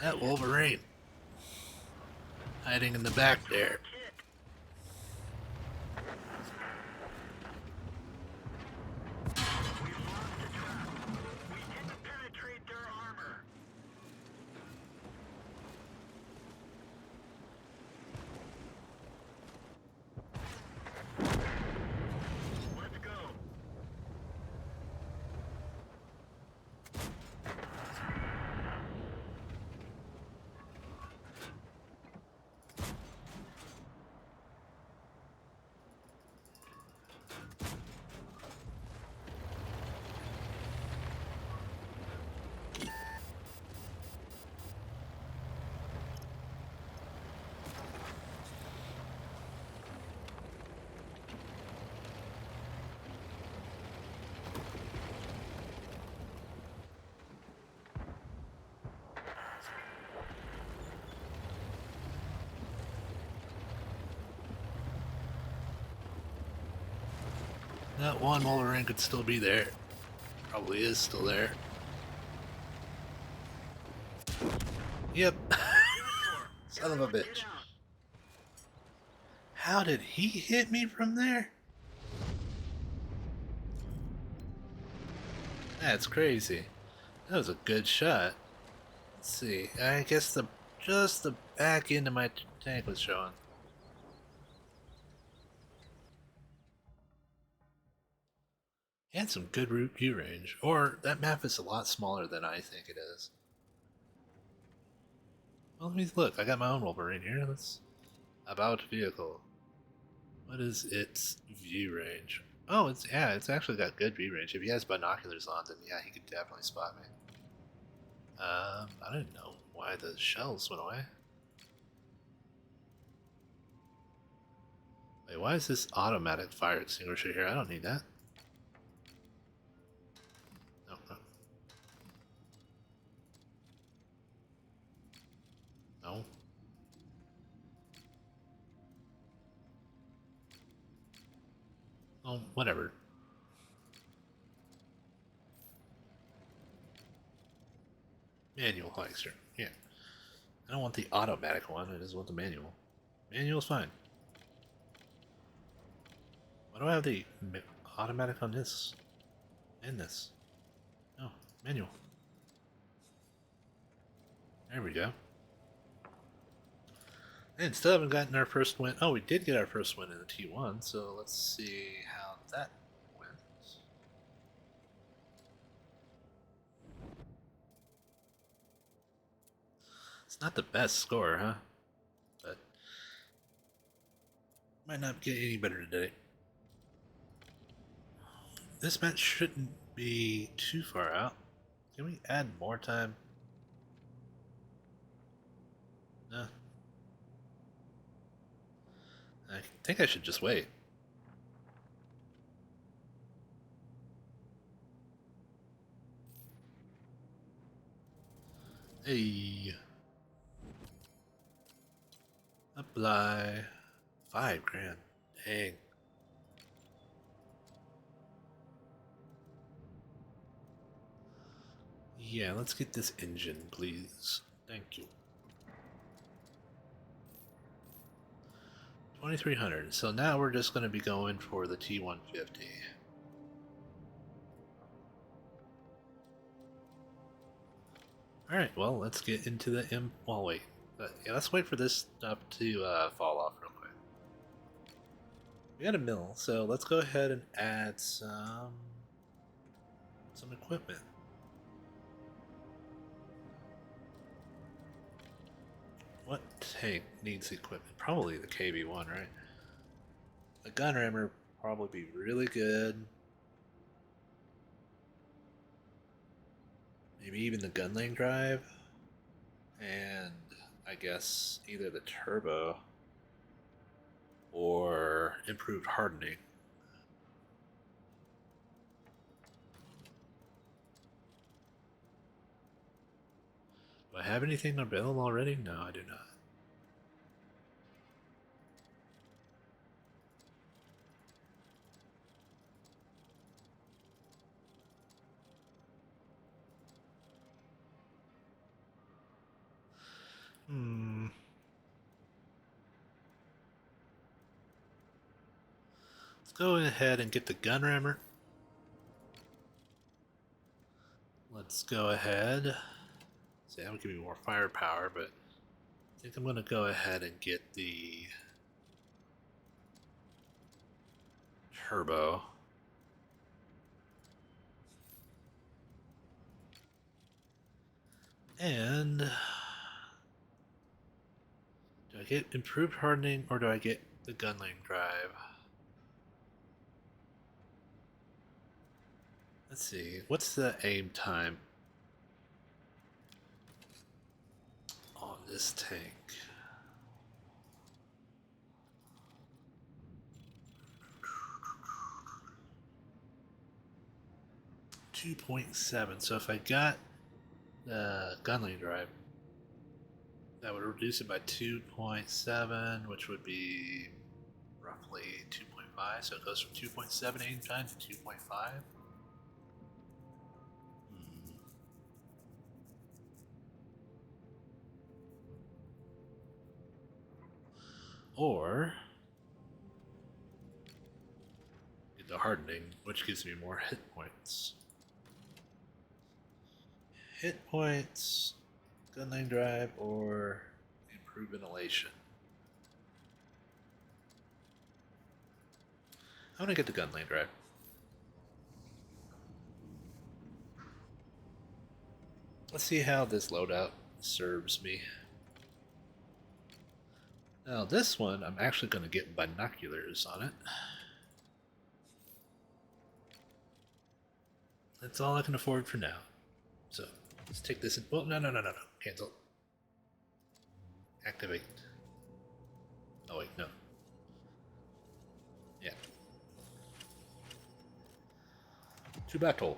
That Wolverine. Hiding in the back there. Kit. We've lost the track. We didn't penetrate their armor. Let's go. That one Wolverine could still be there. Probably is still there. Yep. Son of a Get bitch. out. How did he hit me from there? That's crazy. That was a good shot. Let's see. I guess just the back end of my tank was showing. And some good root view range. Or that map is a lot smaller than I think it is. Well, let me look. I got my own Wolverine here. Let's about vehicle. What is its view range? Oh, it's actually got good view range. If he has binoculars on, then yeah, he could definitely spot me. I didn't know why the shells went away. Wait, why is this automatic fire extinguisher here? I don't need that. No, no. No. Oh, whatever. Manual Heister. Yeah. I don't want the automatic one, I just want the manual. Manual's fine. Why do I have the automatic on this? And this? Oh, manual. There we go. And still haven't gotten our first win. Oh, we did get our first win in the T1, so let's see how that went. It's not the best score, huh? But might not get any better today. This match shouldn't be too far out. Can we add more time? No. I think I should just wait. Hey. Apply. 5 grand. Dang. Yeah, let's get this engine, please. Thank you. 2300. So now we're just going to be going for the T150. Alright, well, let's get into the Well, wait. Yeah, let's wait for this stuff to fall off real quick. We got a mill, so let's go ahead and add some equipment. What tank needs equipment? Probably the KB1, right? The gun rammer probably be really good. Maybe even the gun lane drive. And I guess either the turbo or improved hardening. Do I have anything available already? No, I do not. Hmm. Let's go ahead and get the gun rammer. Let's go ahead. See, that would give me more firepower, but I think I'm going to go ahead and get the turbo. And do I get improved hardening or do I get the gun lane drive? Let's see. What's the aim time on this tank? 2.7. So if I got the gun lane drive, that would reduce it by 2.7, which would be roughly 2.5. So it goes from 2.7 aim time to 2.5. Or get the hardening, which gives me more hit points. Hit points, gun lane drive, or improve ventilation. I'm gonna get the gun lane drive. Let's see how this loadout serves me. Now this one, I'm actually gonna get binoculars on it. That's all I can afford for now. So let's take this in. Well, no. Cancel. Activate. Oh, wait, no. Yeah. To battle.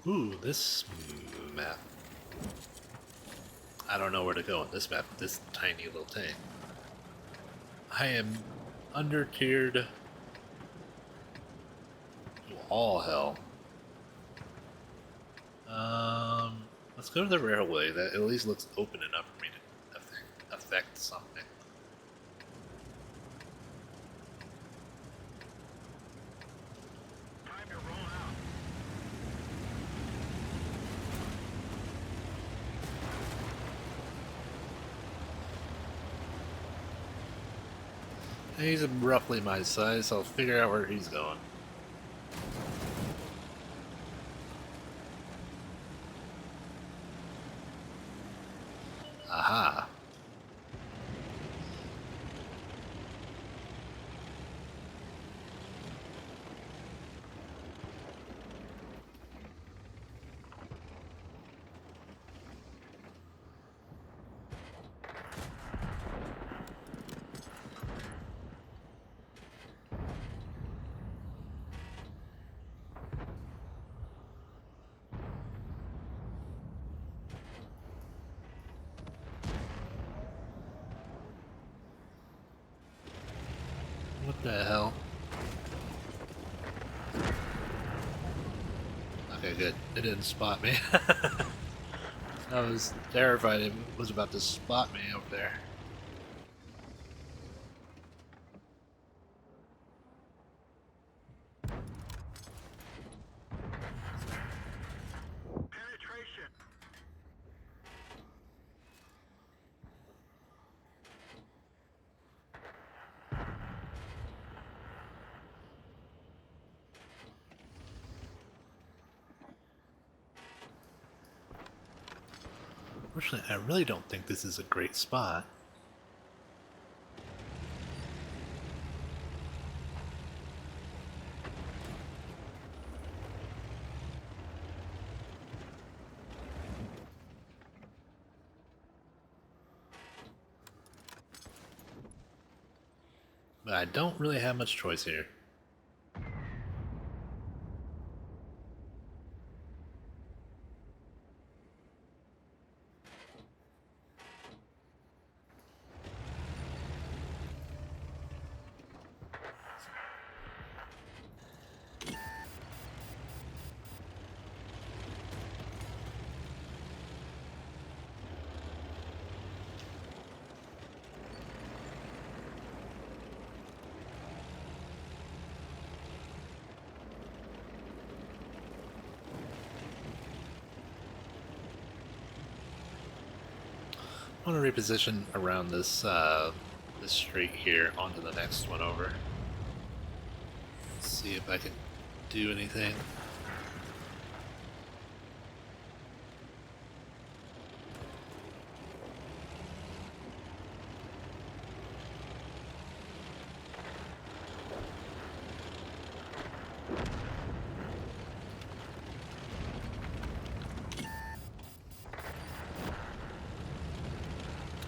Ooh, this map. I don't know where to go on this map, this tiny little tank. I am under tiered to all hell. Let's go to the railway. That at least looks open enough for me to affect something. Time to roll out. He's roughly my size, so I'll figure out where he's going. Aha. The hell? Okay, good. It didn't spot me. I was terrified it was about to spot me over there. Penetration. Fortunately, I really don't think this is a great spot. But I don't really have much choice here. I want to reposition around this this street here onto the next one over. See if I can do anything.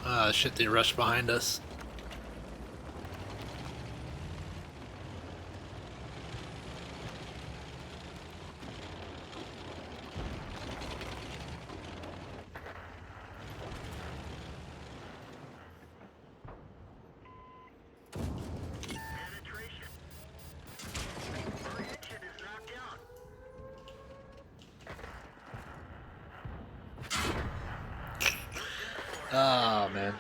Ah, shit, they rushed behind us. Penetration. Our engine is knocked down. Oh, man.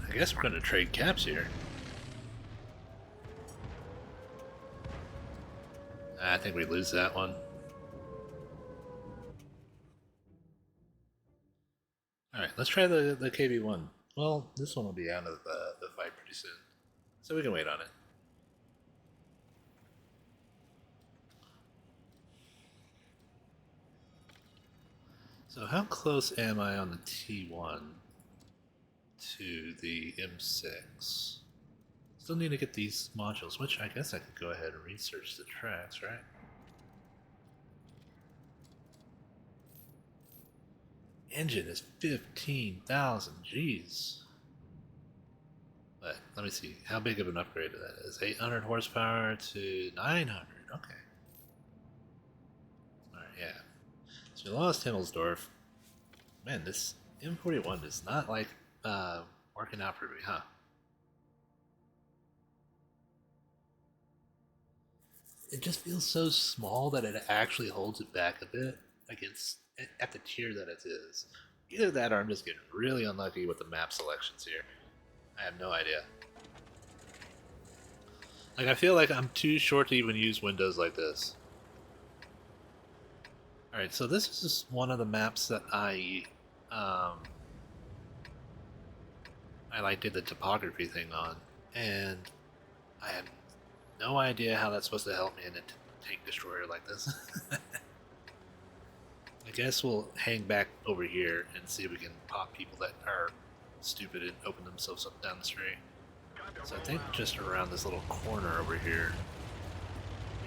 I guess we're going to trade caps here. I think we lose that one. Alright, let's try the KB1. Well, this one will be out of the fight pretty soon. So we can wait on it. So how close am I on the T1 to the M6? Still need to get these modules, which I guess I could go ahead and research the tracks, right? Engine is 15,000, jeez. But let me see, how big of an upgrade that is. 800 horsepower to 900, okay. Alright, yeah. So we lost Himmelsdorf. Man, this M41 is not like working out for me, huh? It just feels so small that it actually holds it back a bit against at the tier that it is. Either that or I'm just getting really unlucky with the map selections here. I have no idea. Like, I feel like I'm too short to even use windows like this. Alright, so this is just one of the maps that I like did the topography thing on, and I have no idea how that's supposed to help me in a tank destroyer like this. I guess we'll hang back over here and see if we can pop people that are stupid and open themselves up down the street. So I think just around this little corner over here,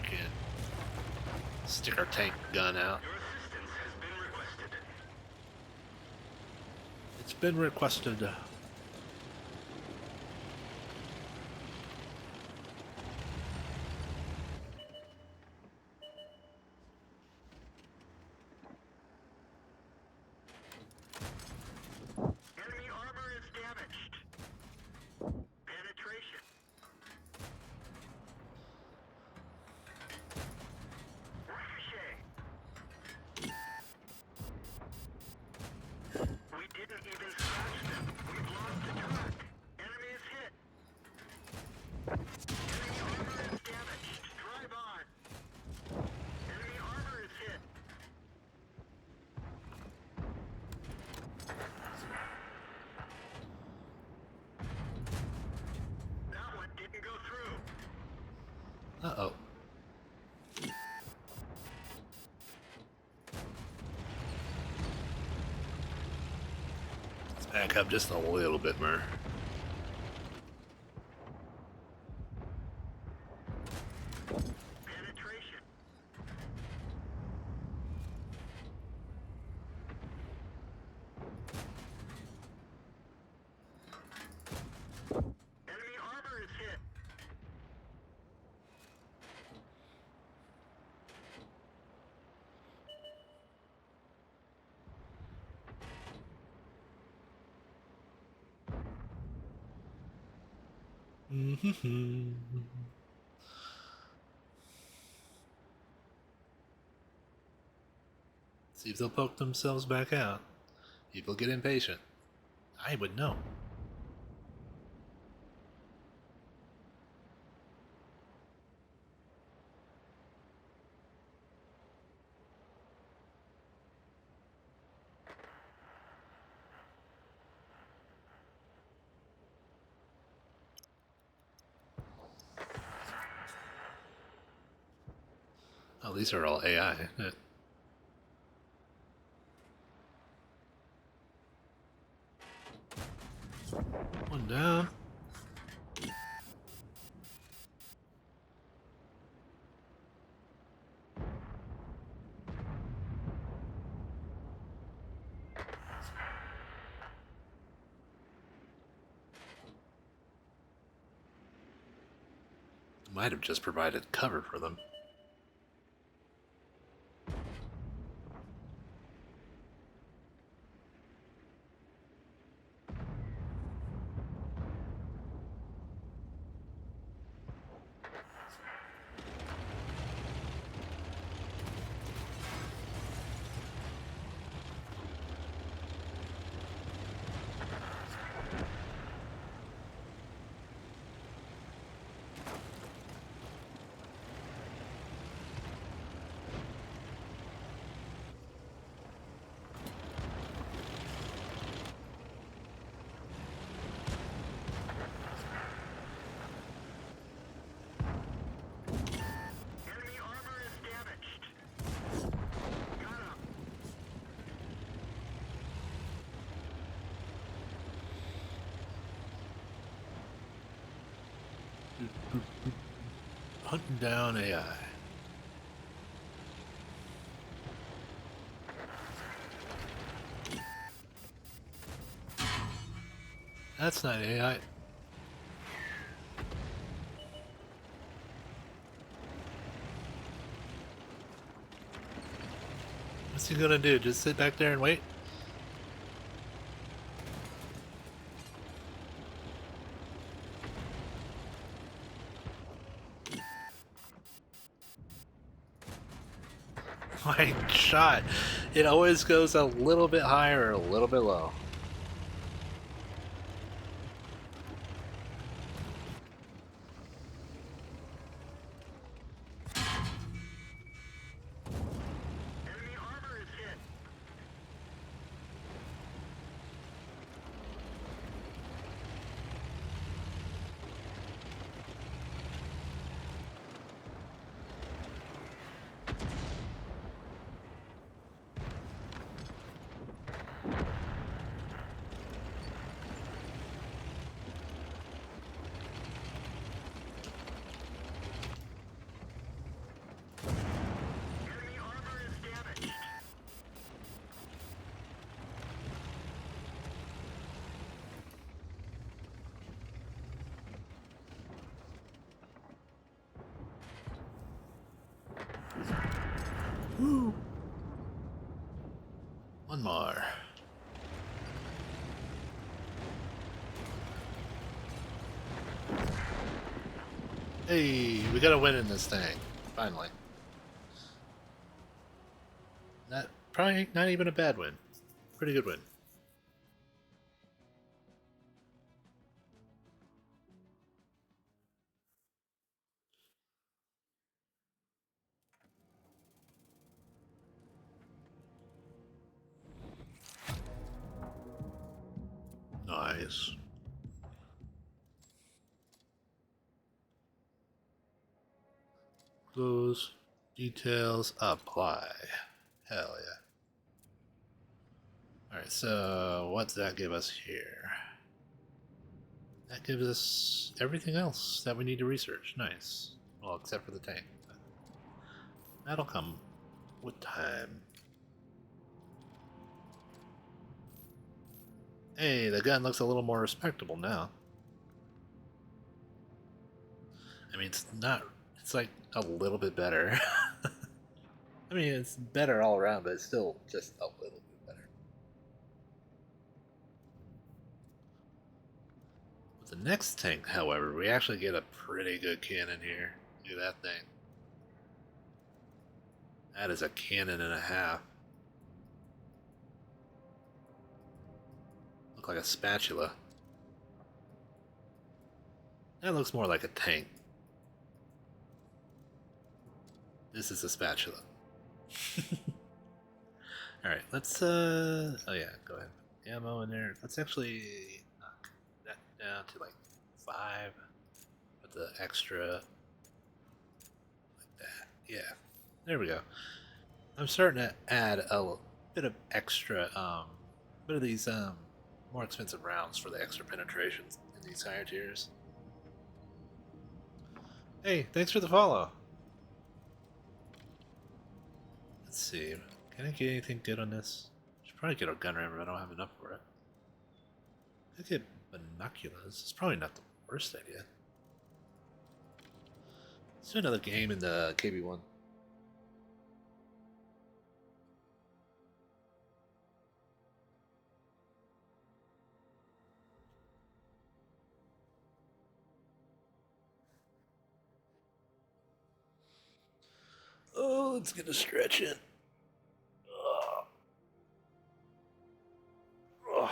we can stick our tank gun out. Your assistance has been requested. It's been requested. Enemy armor Back up just a little bit more. Penetration. Enemy armor is hit. See if they'll poke themselves back out. People get impatient. I would know. Oh, these are all AI. One down. Might have just provided cover for them. Enemy armor is damaged. Got him. Hunting down AI. That's not AI. What's he gonna do? Just sit back there and wait? My shot. It always goes a little bit higher or a little bit low. Enemy armor is hit. Enemy armor is damaged. Woo. One more. Hey, we got a win in this thing. Finally. Probably not even a bad win. Pretty good win. Nice. Close. Details apply. Hell yeah. Alright, so what's that give us here? That gives us everything else that we need to research. Nice. Well, except for the tank. That'll come with time. Hey, the gun looks a little more respectable now. I mean, it's not. It's like a little bit better. I mean, it's better all around, but it's still just a little bit better. With the next tank, however, we actually get a pretty good cannon here. Look at that thing. That is a cannon and a half. Look like a spatula. That looks more like a tank. This is a spatula. Alright, let's oh yeah, go ahead. Ammo in there. Let's actually knock that down to like 5. Put the extra like that. Yeah. There we go. I'm starting to add a bit of extra bit of these more expensive rounds for the extra penetrations in these higher tiers. Hey, thanks for the follow. Let's see. Can I get anything good on this? Should probably get a gun rammer, but I don't have enough for it. I could get binoculars. It's probably not the worst idea. Let's do another game in the KB1. Oh, let's get a stretch in. Oh. Oh.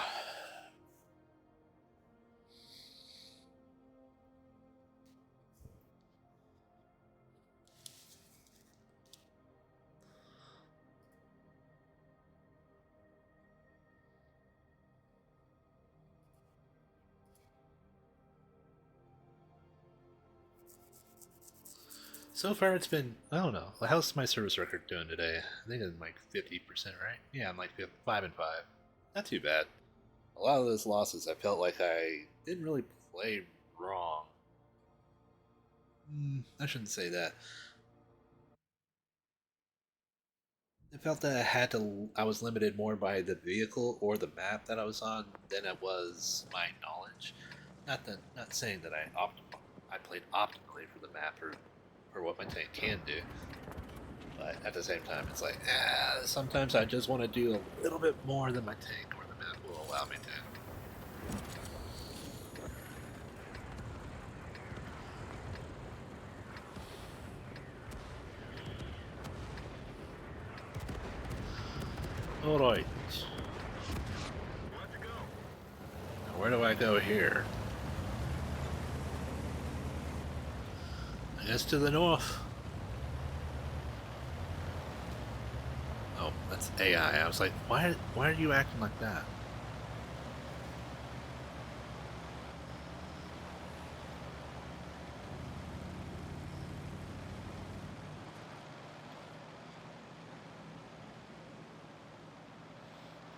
So far, it's been, I don't know. How's my service record doing today? I think it's like 50%, right? Yeah, I'm like 5 and 5. Not too bad. A lot of those losses, I felt like I didn't really play wrong. I shouldn't say that. I felt that I was limited more by the vehicle or the map that I was on than it was my knowledge. Not saying that I played optimally for the map or what my tank can do, but at the same time, it's like sometimes I just want to do a little bit more than my tank or the map will allow me to. All right. Let's go. Now where do I go here? I guess to the north. Oh, that's AI. I was like, why are you acting like that?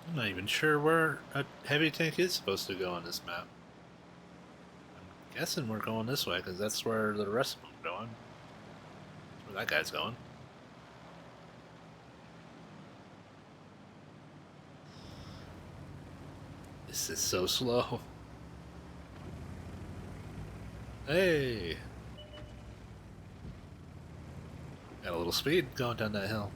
I'm not even sure where a heavy tank is supposed to go on this map. I'm guessing we're going this way because that's where the rest of them are going. That's where that guy's going. This is so slow. Hey! Got a little speed going down that hill.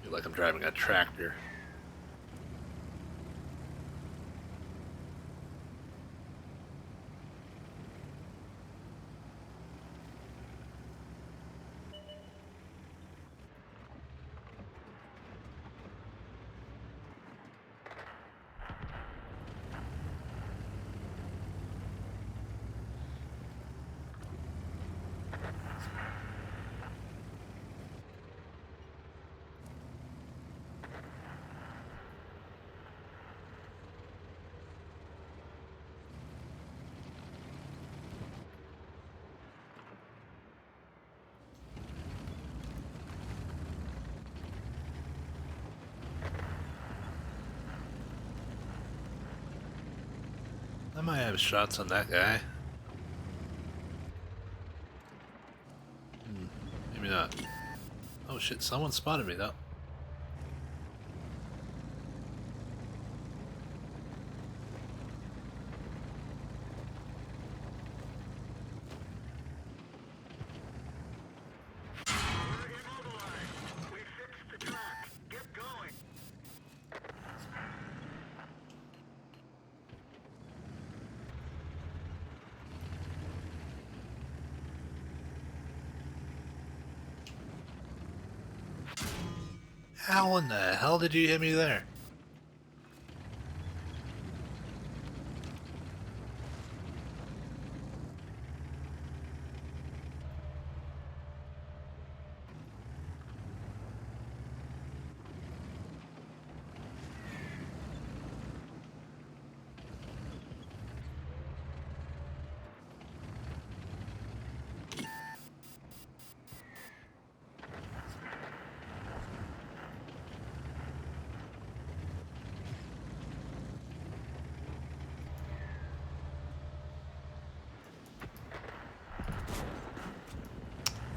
Feel like I'm driving a tractor. might have shots on that guy. Maybe not. Oh shit, someone spotted me though. We're immobilized. We fixed the track. Get going. How in the hell did you hit me there?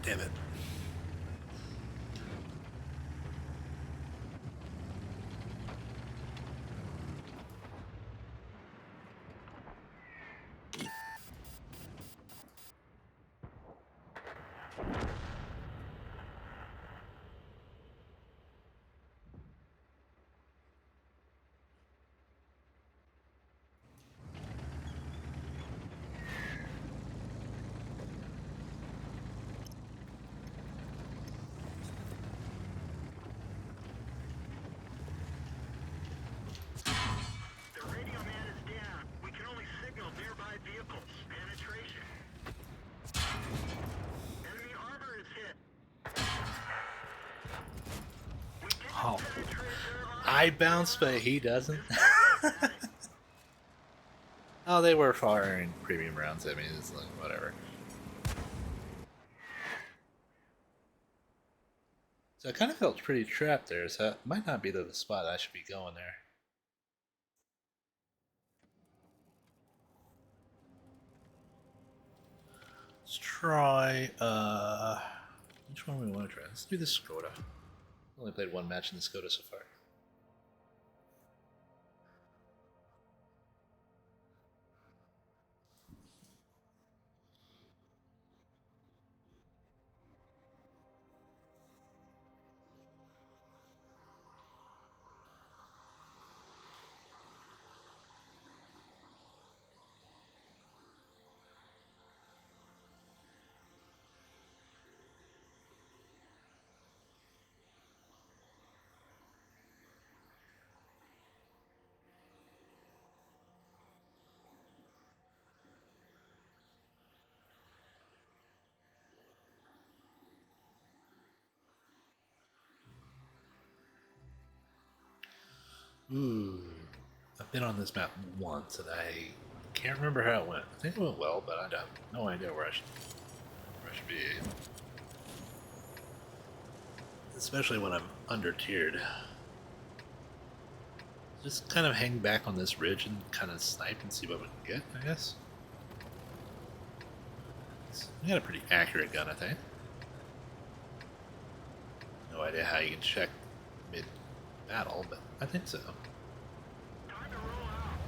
Damn it. The radio man is down. We can only signal nearby vehicles. Penetration. Enemy armor is hit. We didn't Oh. penetrate their armor. I bounce, but he doesn't. Oh, they were firing premium rounds at me. It's like, whatever. So I kind of felt pretty trapped there, so that might not be the spot I should be going there. Let's try, which one we want to try? Let's do the Skoda. I only played one match in the Skoda so far. Ooh, I've been on this map once and I can't remember how it went. I think it went well, but I have no idea where I should be. Especially when I'm under tiered. Just kind of hang back on this ridge and kind of snipe and see what we can get, I guess. We got a pretty accurate gun, I think. No idea how you can check mid-battle, but I think so. Time to roll out.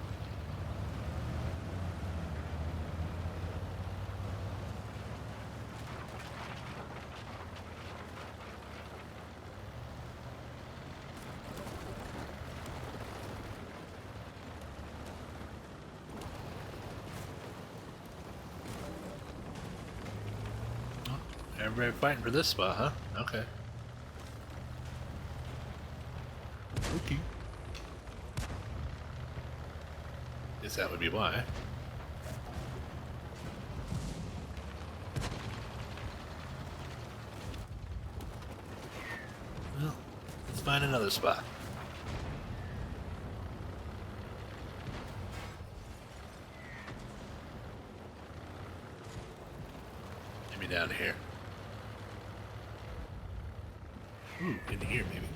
Oh, everybody fighting for this spot, huh? Okay. Okay. Guess that would be why. Well, let's find another spot. Maybe down here. Ooh, in here maybe.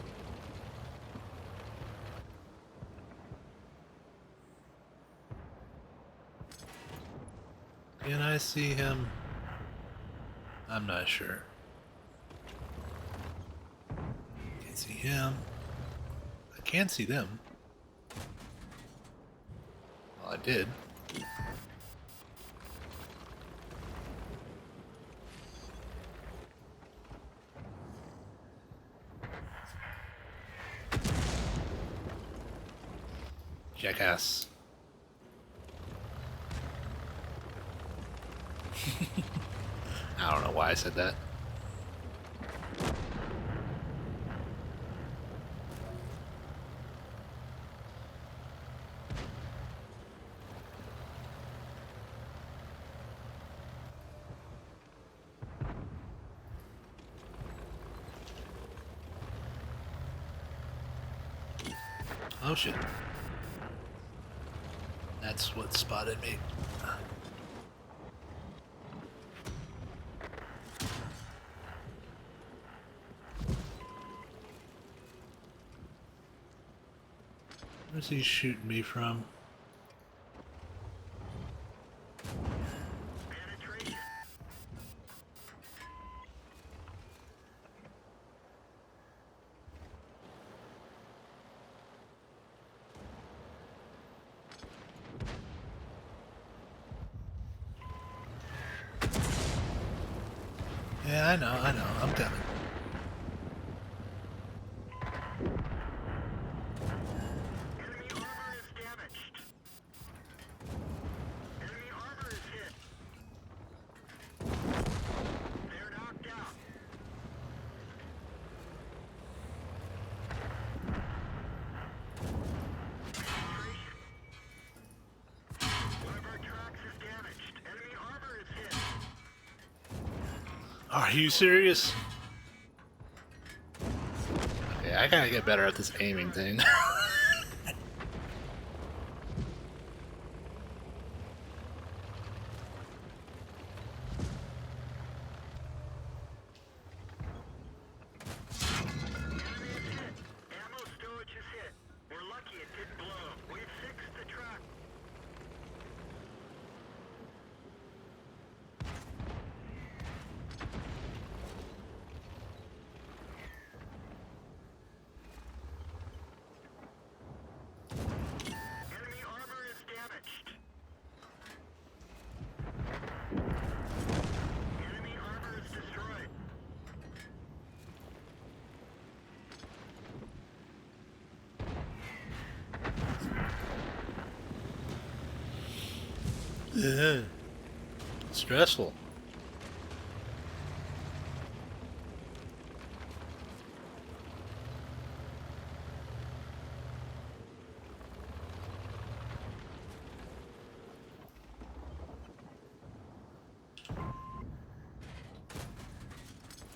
Can I see him? I'm not sure. Can't see him. I can see them. Well, I did. Jackass. I don't know why I said that. Oh shit. That's what spotted me. Where's he shooting me from? Penetration. Yeah, I know, I'm coming. Enemy armor is damaged. Enemy armor is hit. They're knocked out. Penetration. One of our tracks is damaged. Enemy armor is hit. Are you serious? Okay, I gotta get better at this aiming thing. Enemy is hit. Ammo storage is hit. We're lucky it didn't blow. We've fixed the track. Enemy armor is damaged. Enemy armor is destroyed. Ugh. Stressful.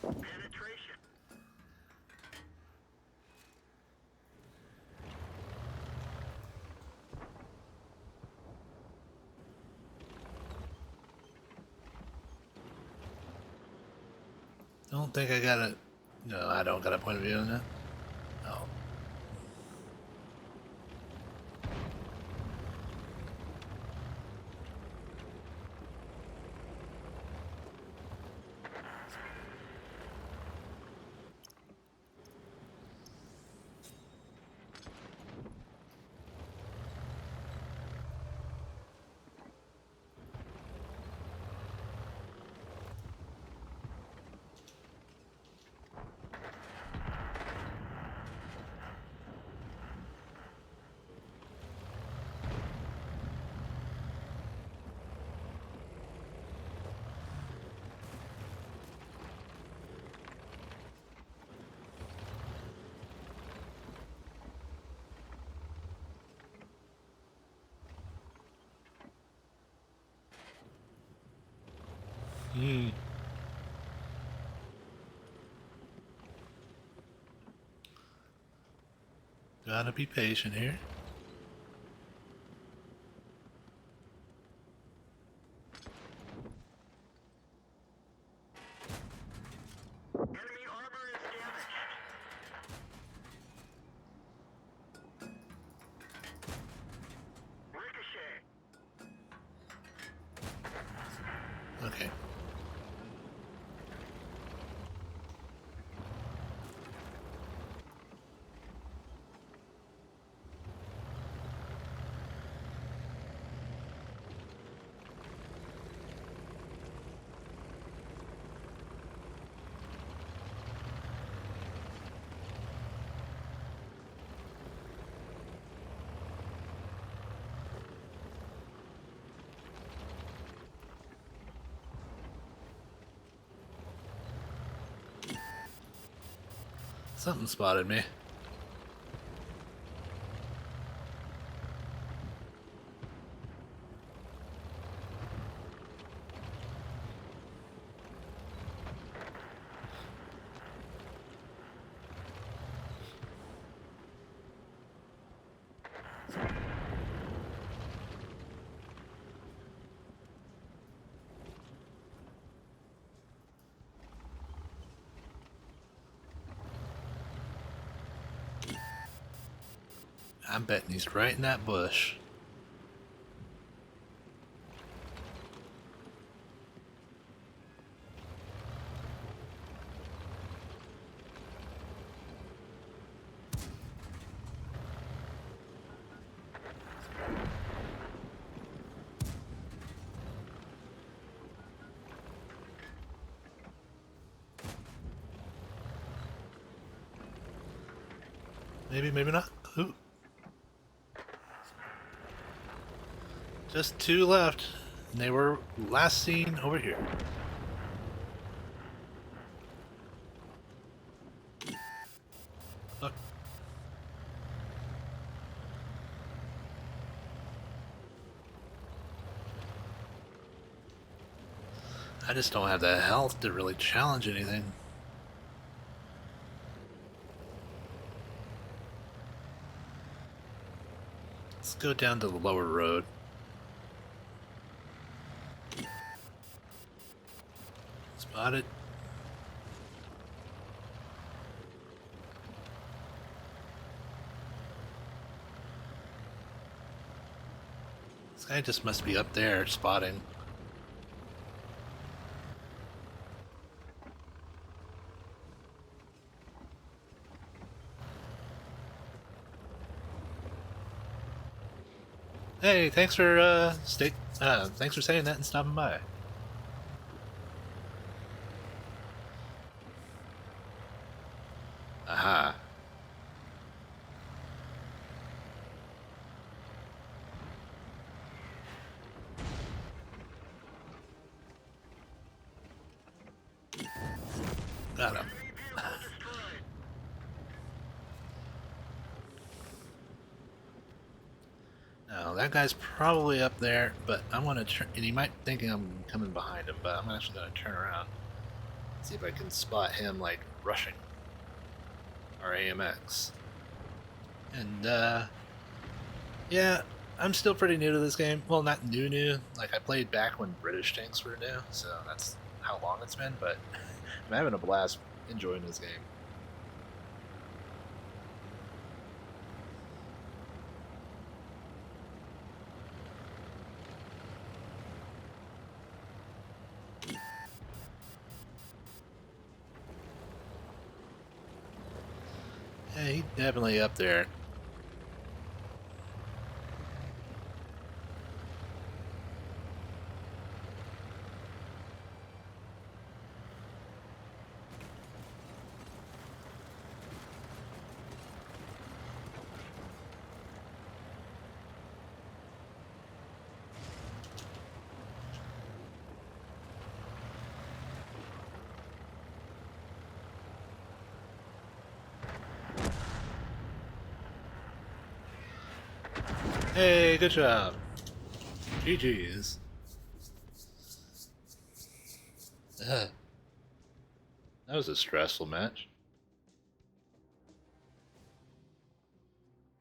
Penetration. Don't think I got a. No, I don't got a point of view on that. Oh. Hmm. Gotta be patient here. Enemy armor is damaged. Ricochet. Okay. Something spotted me. I'm betting he's right in that bush. Maybe, maybe not. Ooh. Just 2 left. And they were last seen over here. Look. I just don't have the health to really challenge anything. Let's go down to the lower road. Spotted. This guy just must be up there spotting. Hey, thanks for thanks for saying that and stopping by. Aha. Got him. Now that guy's probably up there, but I'm gonna turn. And he might think I'm coming behind him, but I'm actually gonna turn around, see if I can spot him like rushing our AMX. And yeah, I'm still pretty new to this game. Well, not new. Like I played back when British tanks were new, so that's how long it's been. But I'm having a blast enjoying this game. Yeah, he's definitely up there. Hey, good job. GG's. That was a stressful match.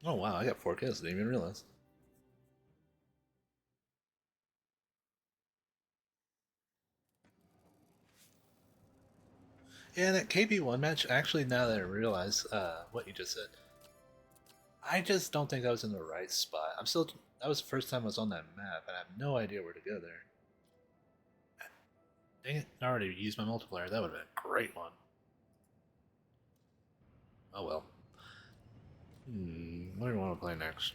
Oh wow, I got 4 kills, didn't even realize. Yeah, that KB1 match, actually, now that I realize what you just said, I just don't think I was in the right spot. That was the first time I was on that map, and I have no idea where to go there. Dang it, I already used my multiplier. That would have been a great one. Oh well. What do we want to play next?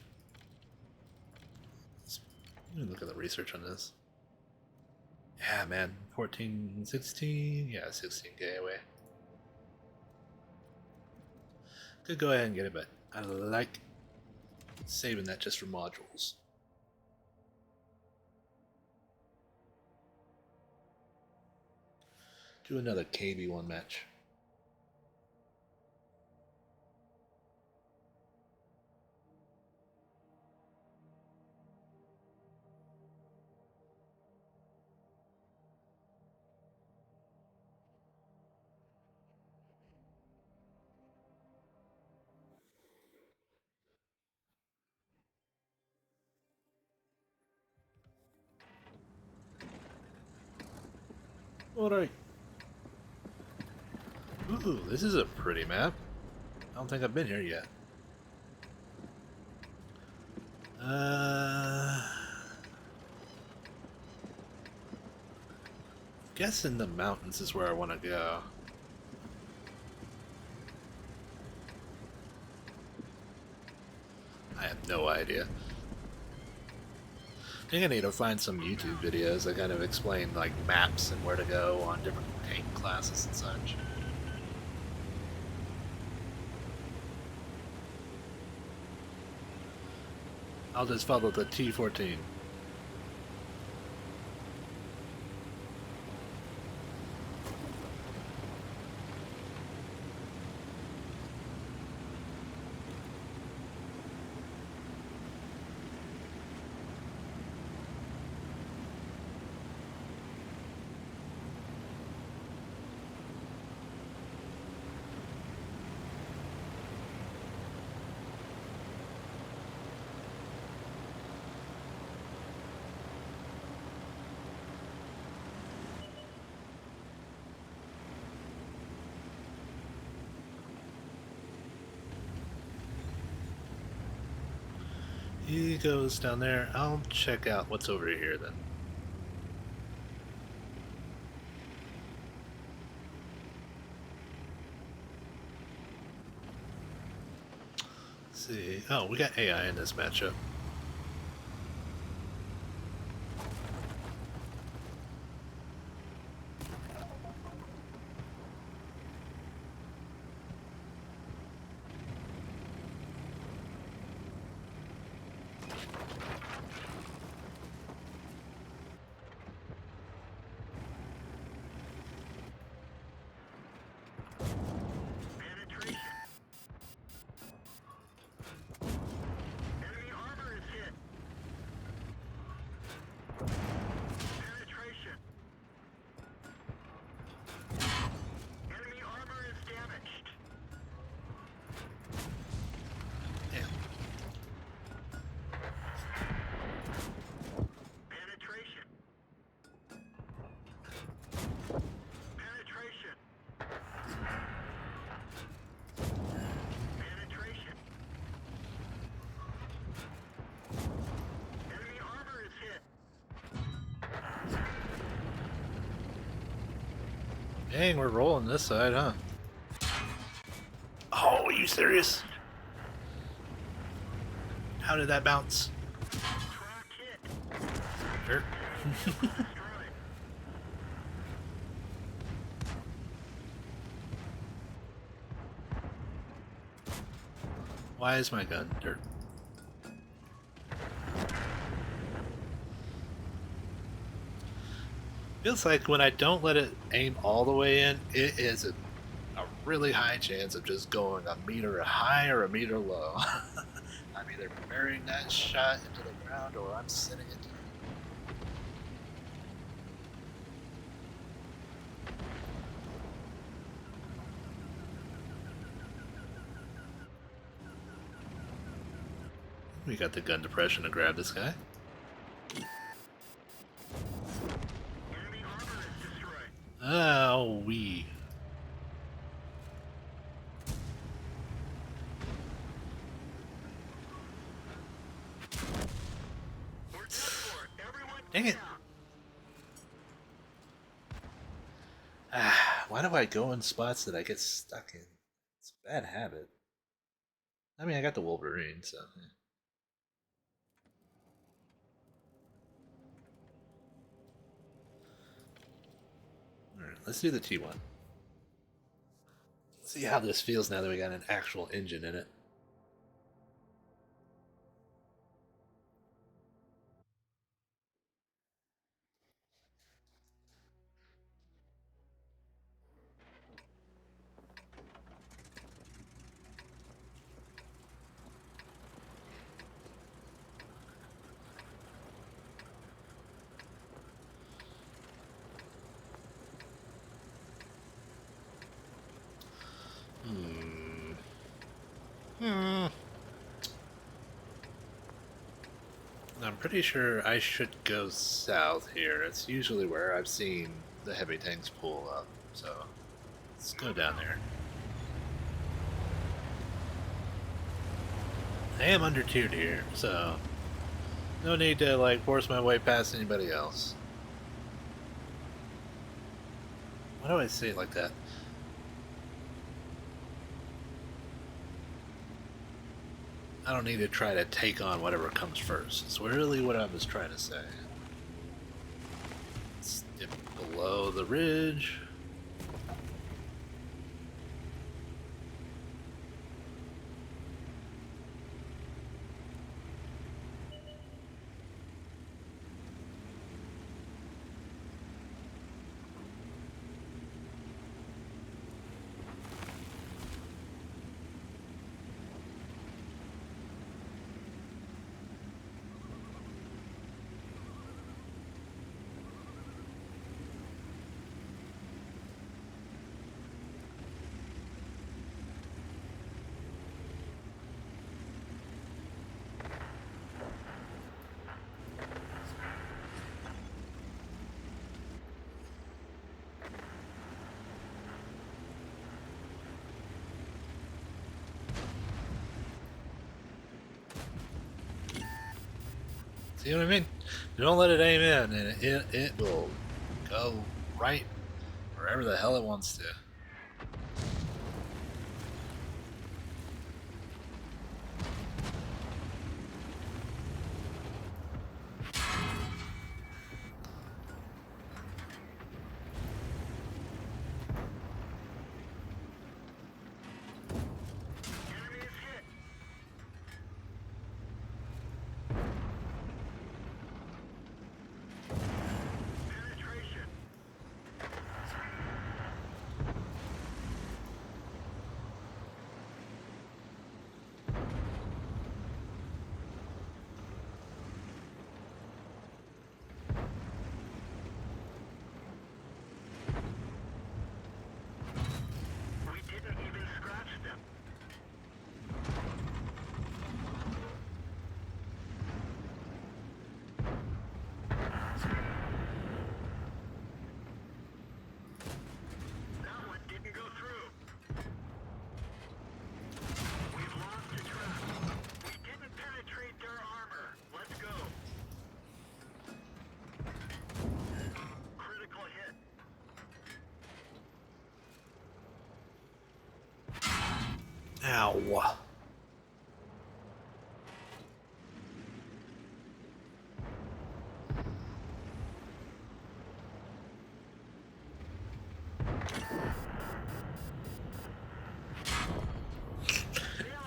Let me look at the research on this. Yeah, man. 14, 16? Yeah, 16k away. Could go ahead and get it, but I like saving that just for modules. Do another KB1 match. Alright. Ooh, this is a pretty map. I don't think I've been here yet. Guessing the mountains is where I want to go. I have no idea. I think I need to find some YouTube videos that kind of explain like maps and where to go on different tank classes and such. I'll just follow the T-14. He goes down there. I'll check out what's over here then. Let's see. Oh, we got AI in this matchup. Dang, we're rolling this side, huh? Oh, are you serious? How did that bounce? Sure. Why is my gun dirt? Feels like when I don't let it aim all the way in, it is a really high chance of just going a meter high or a meter low. I'm either burying that shot into the ground or I'm sending it to We got the gun depression to grab this guy. Oh, we. Dang it. Why do I go in spots that I get stuck in? It's a bad habit. I mean, I got the Wolverine, so. Yeah. Alright, let's do the T1. See how this feels now that we got an actual engine in it. Hmm. Hmm. I'm pretty sure I should go south here. It's usually where I've seen the heavy tanks pull up. So let's go down there. I am under tiered here, so no need to like force my way past anybody else. Why do I say it like that? I don't need to try to take on whatever comes first. It's really what I was trying to say. Let's dip below the ridge. See what I mean? Don't let it aim in, and it will go right wherever the hell it wants to. Enemy is hit. Penetration. We didn't even scratch them. That one didn't go through. We've lost the trap. We didn't penetrate their armor. Let's go. Critical hit. Ow. Bail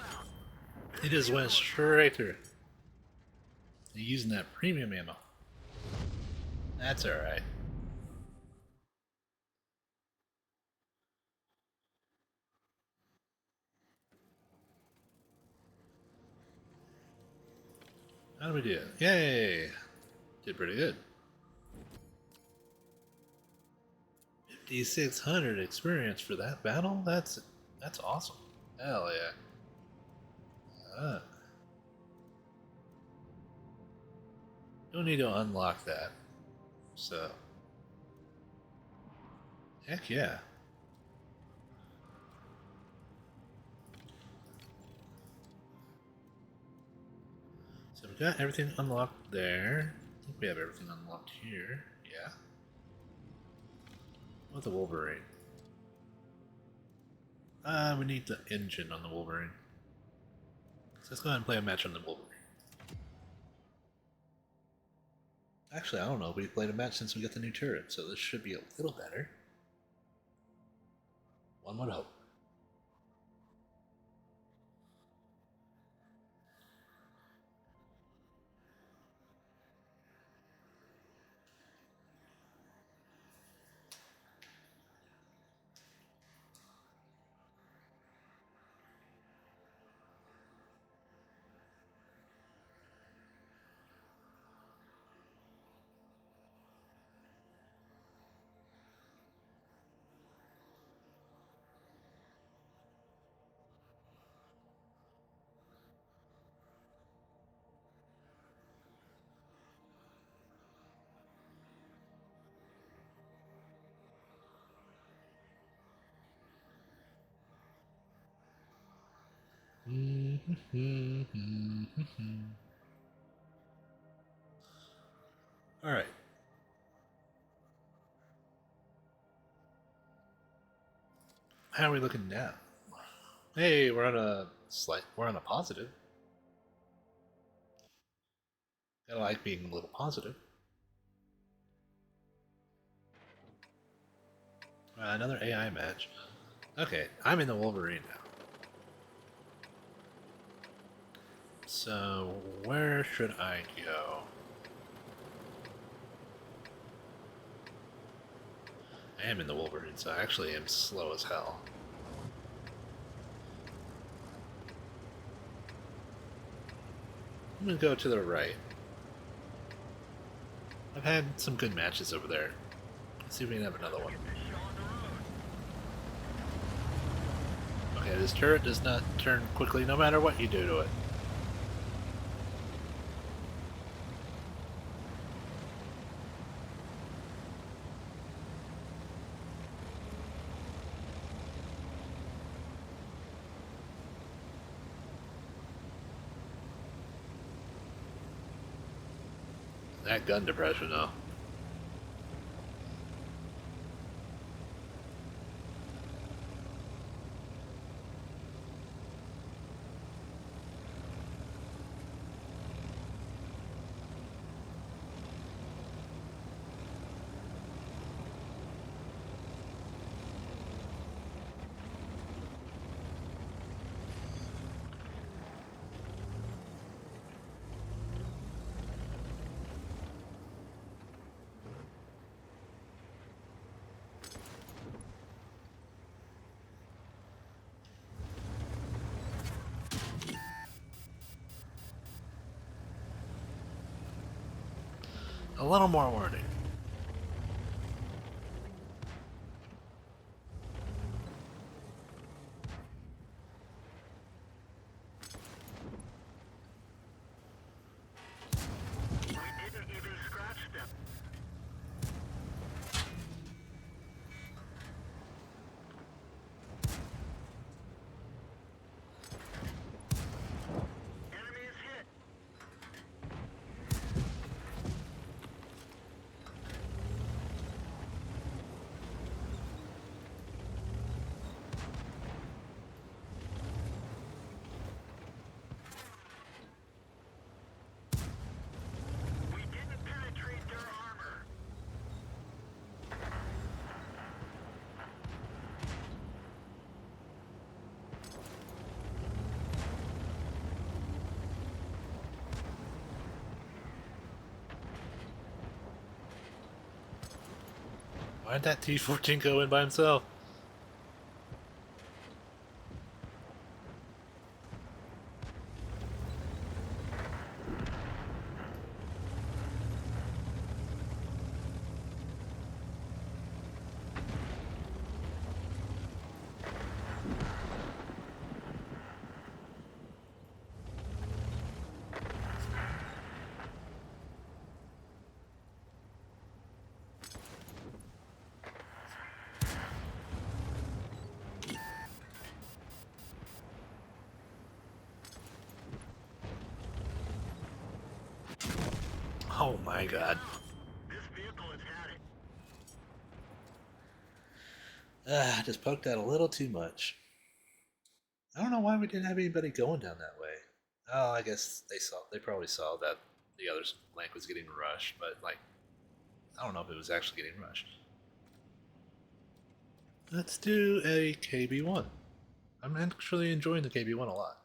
out. It just went straight through. They're using that premium ammo. That's alright. How do we do? Yay! Did pretty good. 5,600 experience for that battle? That's awesome. Hell yeah. Don't need to unlock that. So. Heck yeah. So we got everything unlocked there. I think we have everything unlocked here. Yeah. With the Wolverine. We need the engine on the Wolverine. So let's go ahead and play a match on the Wolverine. Actually, I don't know. We played a match since we got the new turret, so this should be a little better. One would hope. All right. How are we looking now? Hey, we're on a positive. I like being a little positive. Another AI match. Okay, I'm in the Wolverine now. So, where should I go? I am in the Wolverine, so I actually am slow as hell. I'm gonna go to the right. I've had some good matches over there. Let's see if we can have another one. Okay, this turret does not turn quickly no matter what you do to it. That gun depression, though. A little more warning. We didn't even scratch them. Enemy is hit. We didn't penetrate their armor. Why'd that T-14 go in by himself? Oh my god. This vehicle has had it. I just poked out a little too much. I don't know why we didn't have anybody going down that way. Oh, I guess they probably saw that the other flank was getting rushed, but like I don't know if it was actually getting rushed. Let's do a KB1. I'm actually enjoying the KB1 a lot.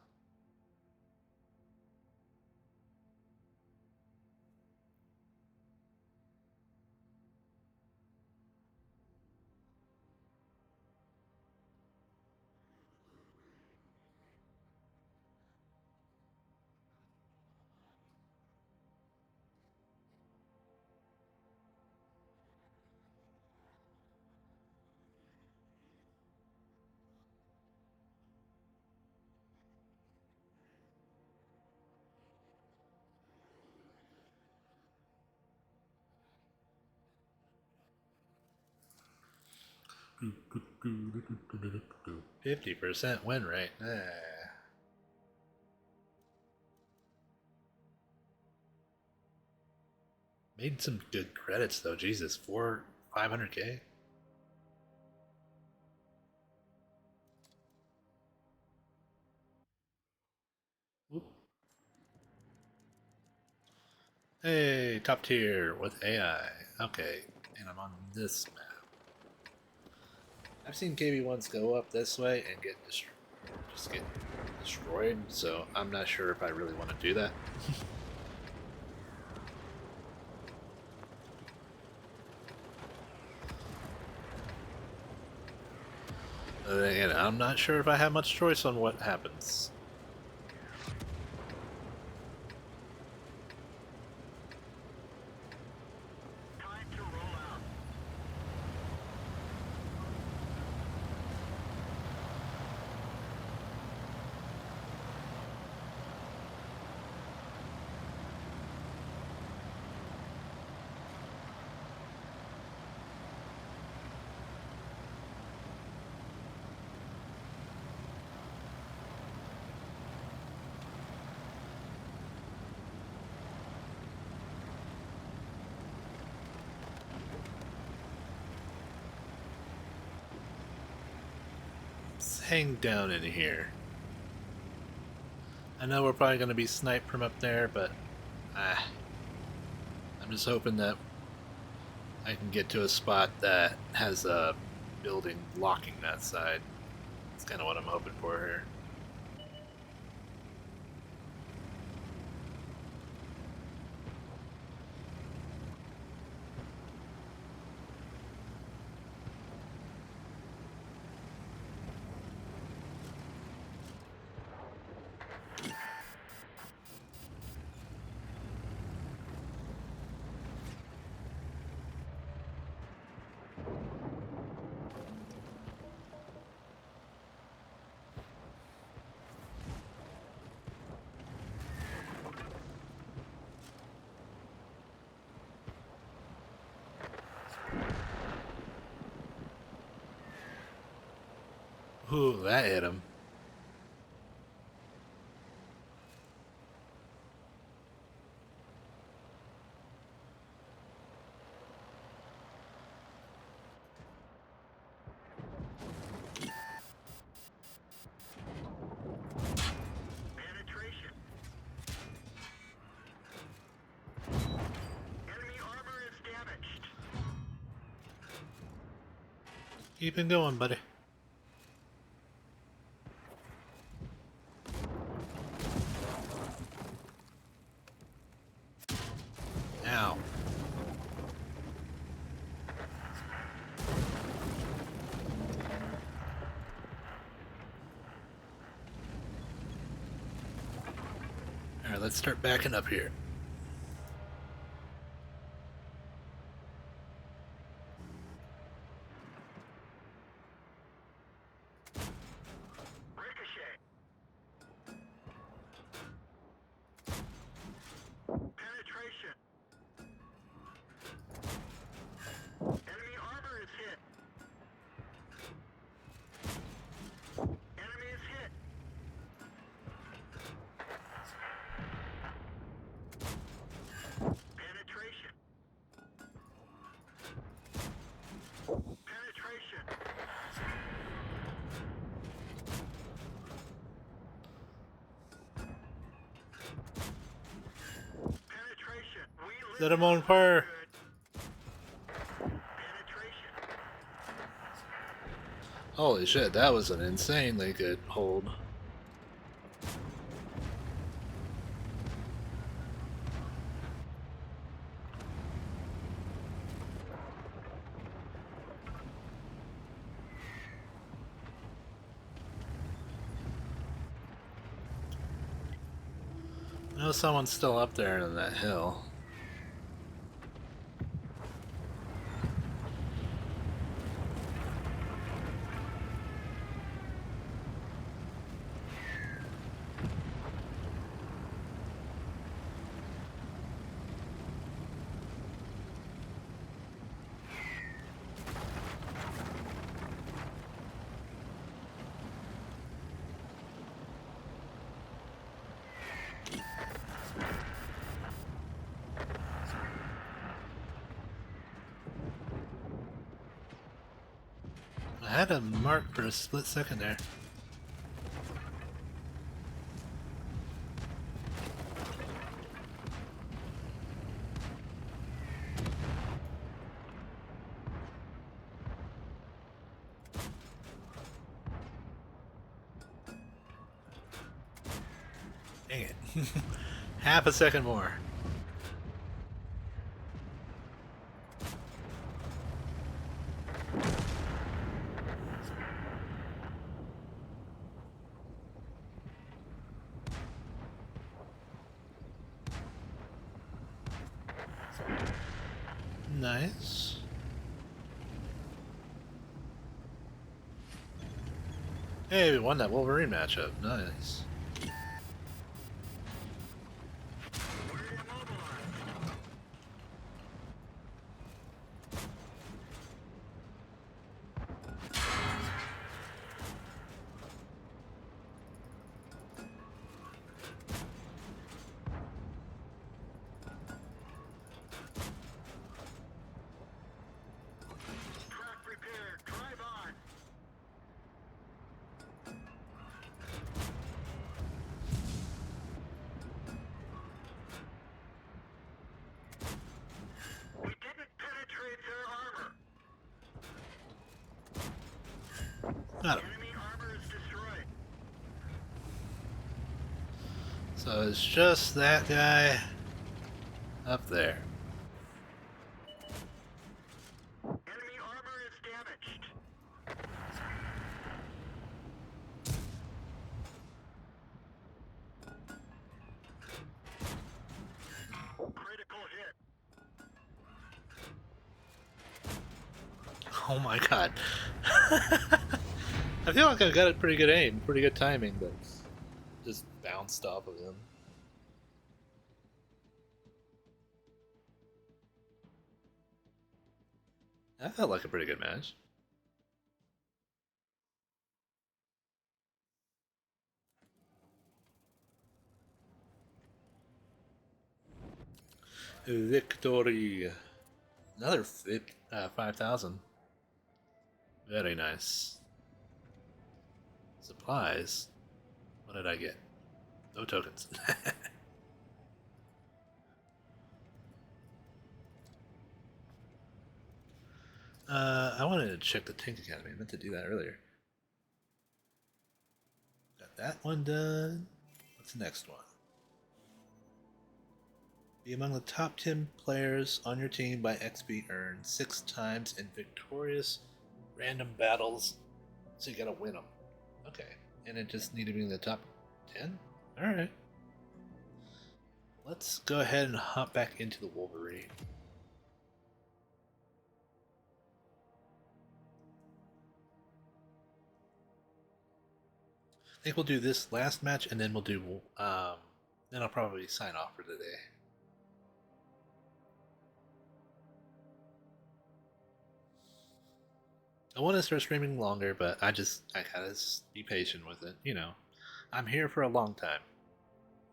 Do 50% win rate. Made some good credits though. Jesus, 500K. Whoop. Hey, top tier with AI. Okay, and I'm on this map. I've seen KB1s go up this way and just get destroyed, so I'm not sure if I really want to do that. Again, I'm not sure if I have much choice on what happens. Time to roll out. Let's hang down in here. I know we're probably going to be sniped from up there, but I'm just hoping that I can get to a spot that has a building blocking that side. That's kind of what I'm hoping for here. Ooh, that hit him. Penetration. Enemy armor is damaged. Keep it going, buddy. Ow. Alright, let's start backing up here. Ricochet. Penetration. Enemy armor is hit. Enemy is hit. Let him on fire. Penetration. Holy shit, that was an insanely good hold. I know someone's still up there on that hill. I had a mark for a split second there. Dang it. Half a second more. Nice. Hey, we won that Wolverine matchup. Nice. We're immobilized. Track prepared. Drive on. We didn't penetrate their armor. Got him. Enemy armor is destroyed. So it's just that guy up there. Enemy armor is damaged. Critical hit. Oh my god. I feel like I got a pretty good aim, pretty good timing, but just bounced off of him. That felt like a pretty good match. Victory. Another 5,000. Very nice. Supplies. What did I get? No tokens. I wanted to check the Tank Academy. I meant to do that earlier. Got that one done. What's the next one? Be among the top 10 players on your team by XP earned 6 times in victorious random battles. So you gotta win them. Okay. And it just need to be in the top 10? Alright. Let's go ahead and hop back into the Wolverine. I think we'll do this last match and then we'll do, then I'll probably sign off for today. I want to start streaming longer, but I gotta be patient with it. You know, I'm here for a long time,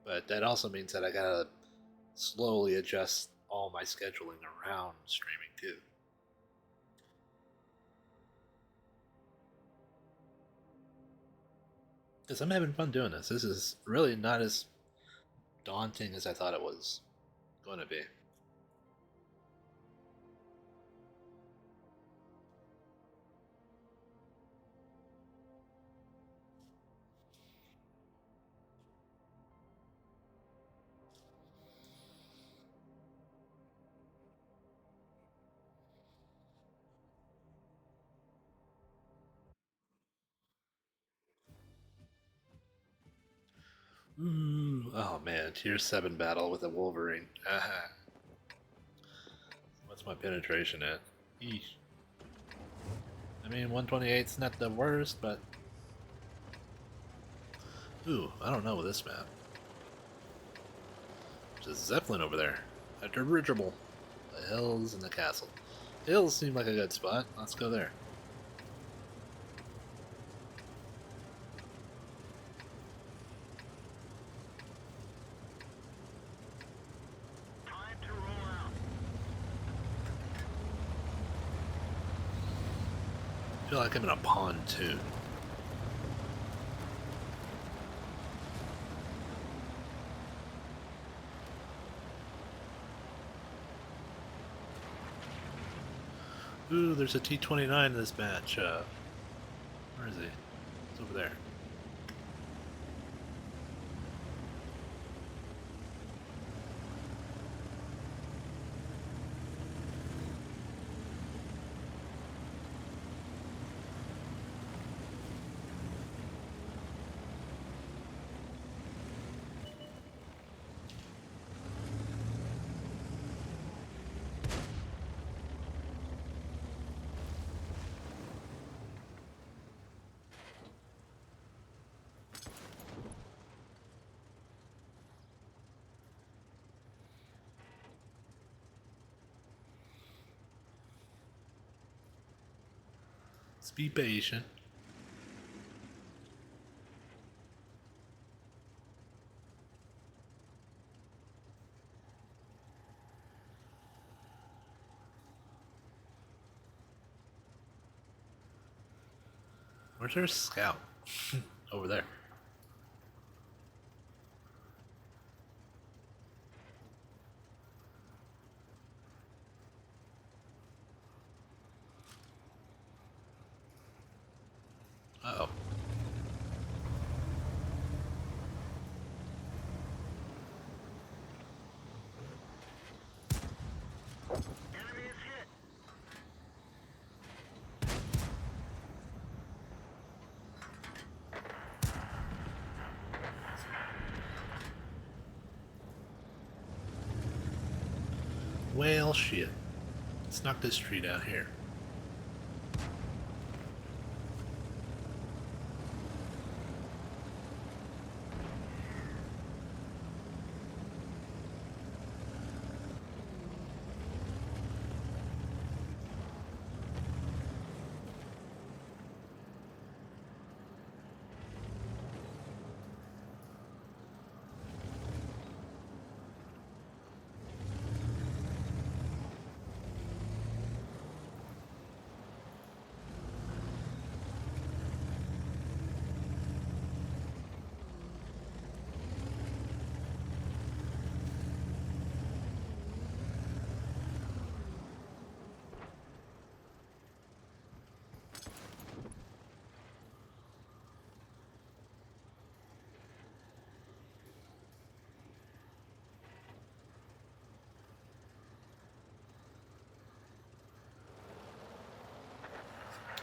but that also means that I gotta slowly adjust all my scheduling around streaming too. Because I'm having fun doing this. This is really not as daunting as I thought it was going to be. Oh man, tier 7 battle with a Wolverine. Aha. What's my penetration at? Eesh. I mean, 128's not the worst, but... Ooh, I don't know with this map. There's a Zeppelin over there. A dirigible. The hills and the castle. Hills seem like a good spot. Let's go there. Time to roll out. I feel like I'm in a pontoon. Ooh, there's a T-29 in this match. Where is he? It's over there. Let's be patient. Where's our scout? Over there. Uh-oh. Enemy is hit. Well, shit. Let's knock this tree down here.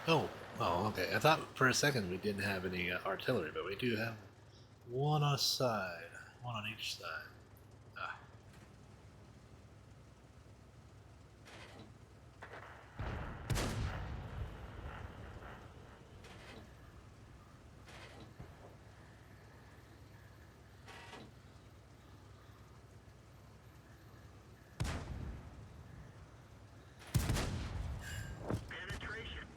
Oh, oh, okay. I thought for a second we didn't have any artillery, but we do have one on a side, one on each side. Ah. Penetration.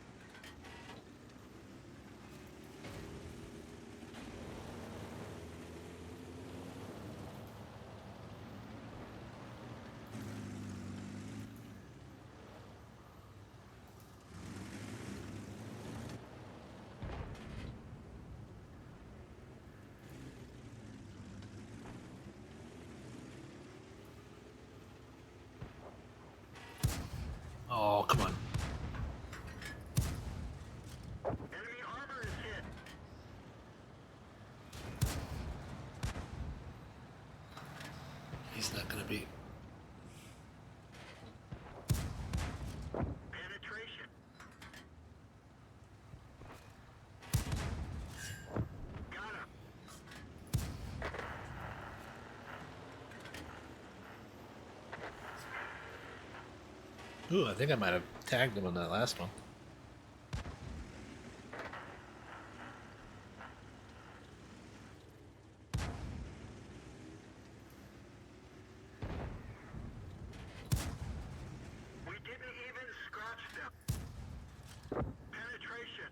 Oh, come on. Enemy armor is hit. He's not gonna be. Penetration. Got him. Ooh, I think I might have tagged him on that last one. We didn't even scratch them. Penetration.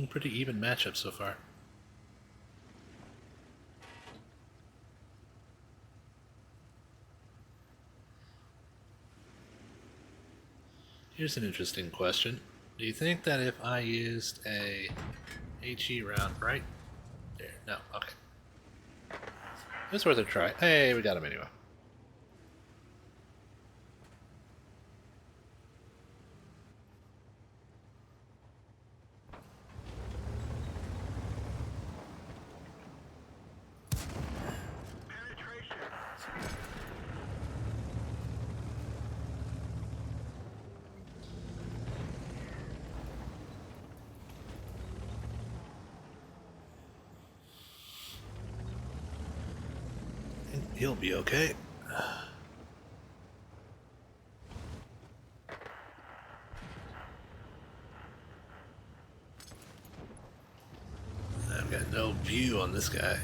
Pretty even matchup so far. Here's an interesting question. Do you think that if I used a HE round right there? No, okay. It's worth a try. Hey, we got him anyway. Penetration. He'll be okay. I've got no view on this guy.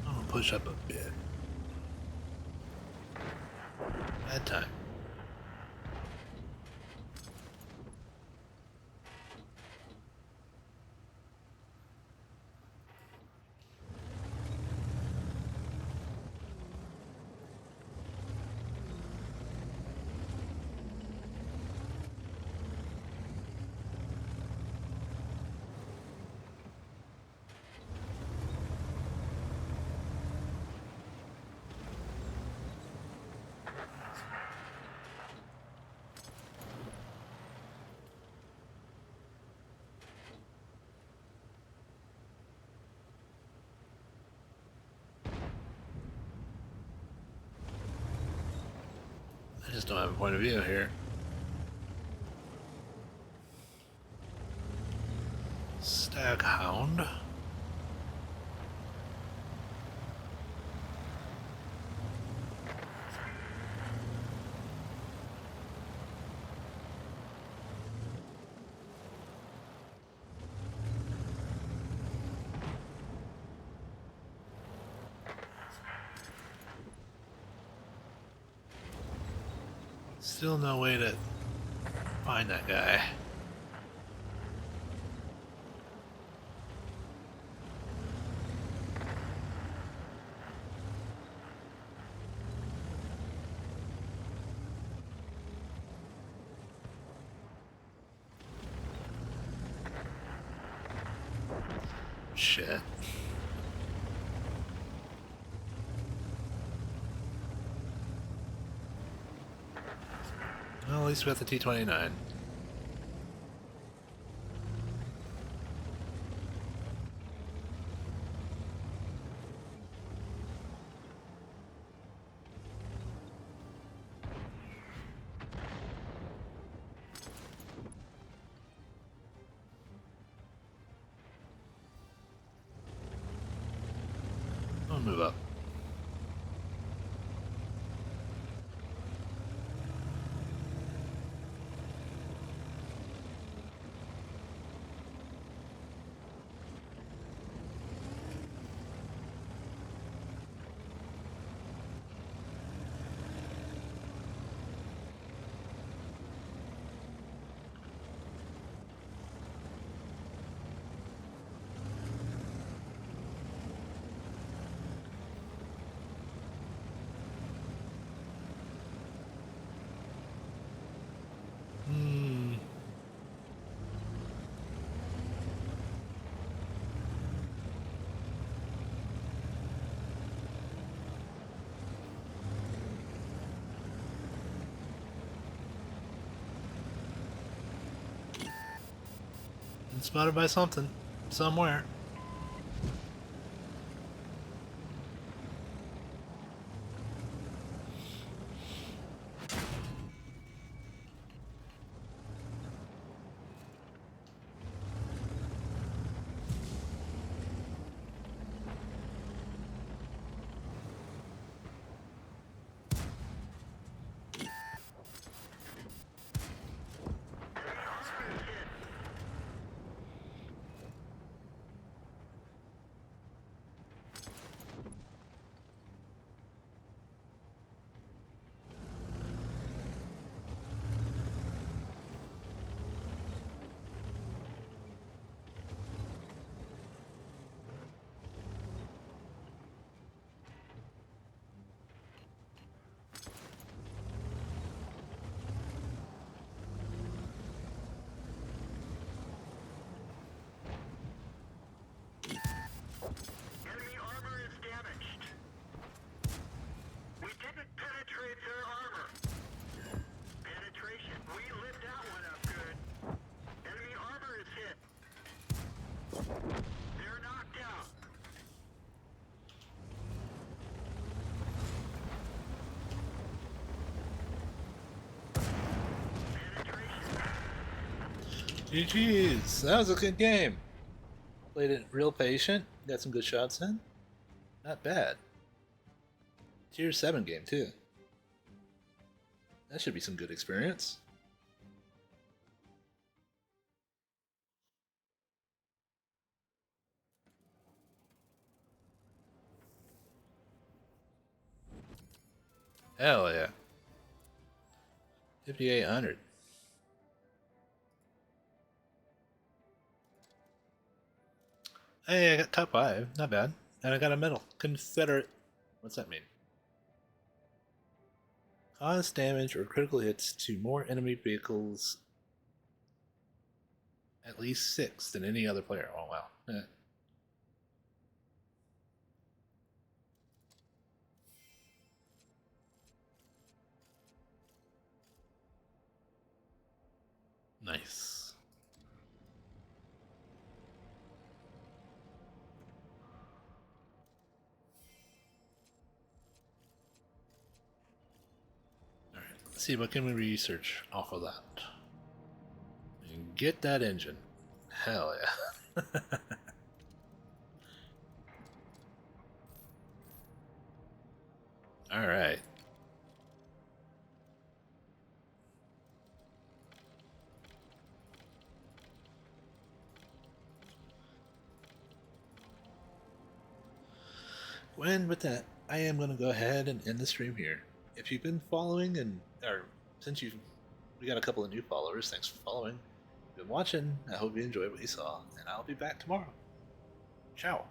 I'll push up a bit. Bad time. I just don't have a point of view here. Staghound. Still no way to find that guy. Shit. Well, at least we got the T-29. I'll move up. Been spotted by something. Somewhere. Enemy armor is damaged. We didn't penetrate their armor. Penetration. We lit that one up good. Enemy armor is hit. They're knocked out. Penetration. GG's. That was a good game. Played it real patient. Got some good shots in. Not bad. Tier 7 game, too. That should be some good experience. Hell yeah. 5,800. Hey, I got top 5. Not bad. And I got a medal. Confederate. What's that mean? Cause damage or critical hits to more enemy vehicles. At least 6 than any other player. Oh, wow. Nice. Alright, let's see what can we research off of that. And get that engine. Hell yeah. Alright. And with that, I am going to go ahead and end the stream here. If you've been following, or since we got a couple of new followers, thanks for following. Been watching. I hope you enjoyed what you saw, and I'll be back tomorrow. Ciao.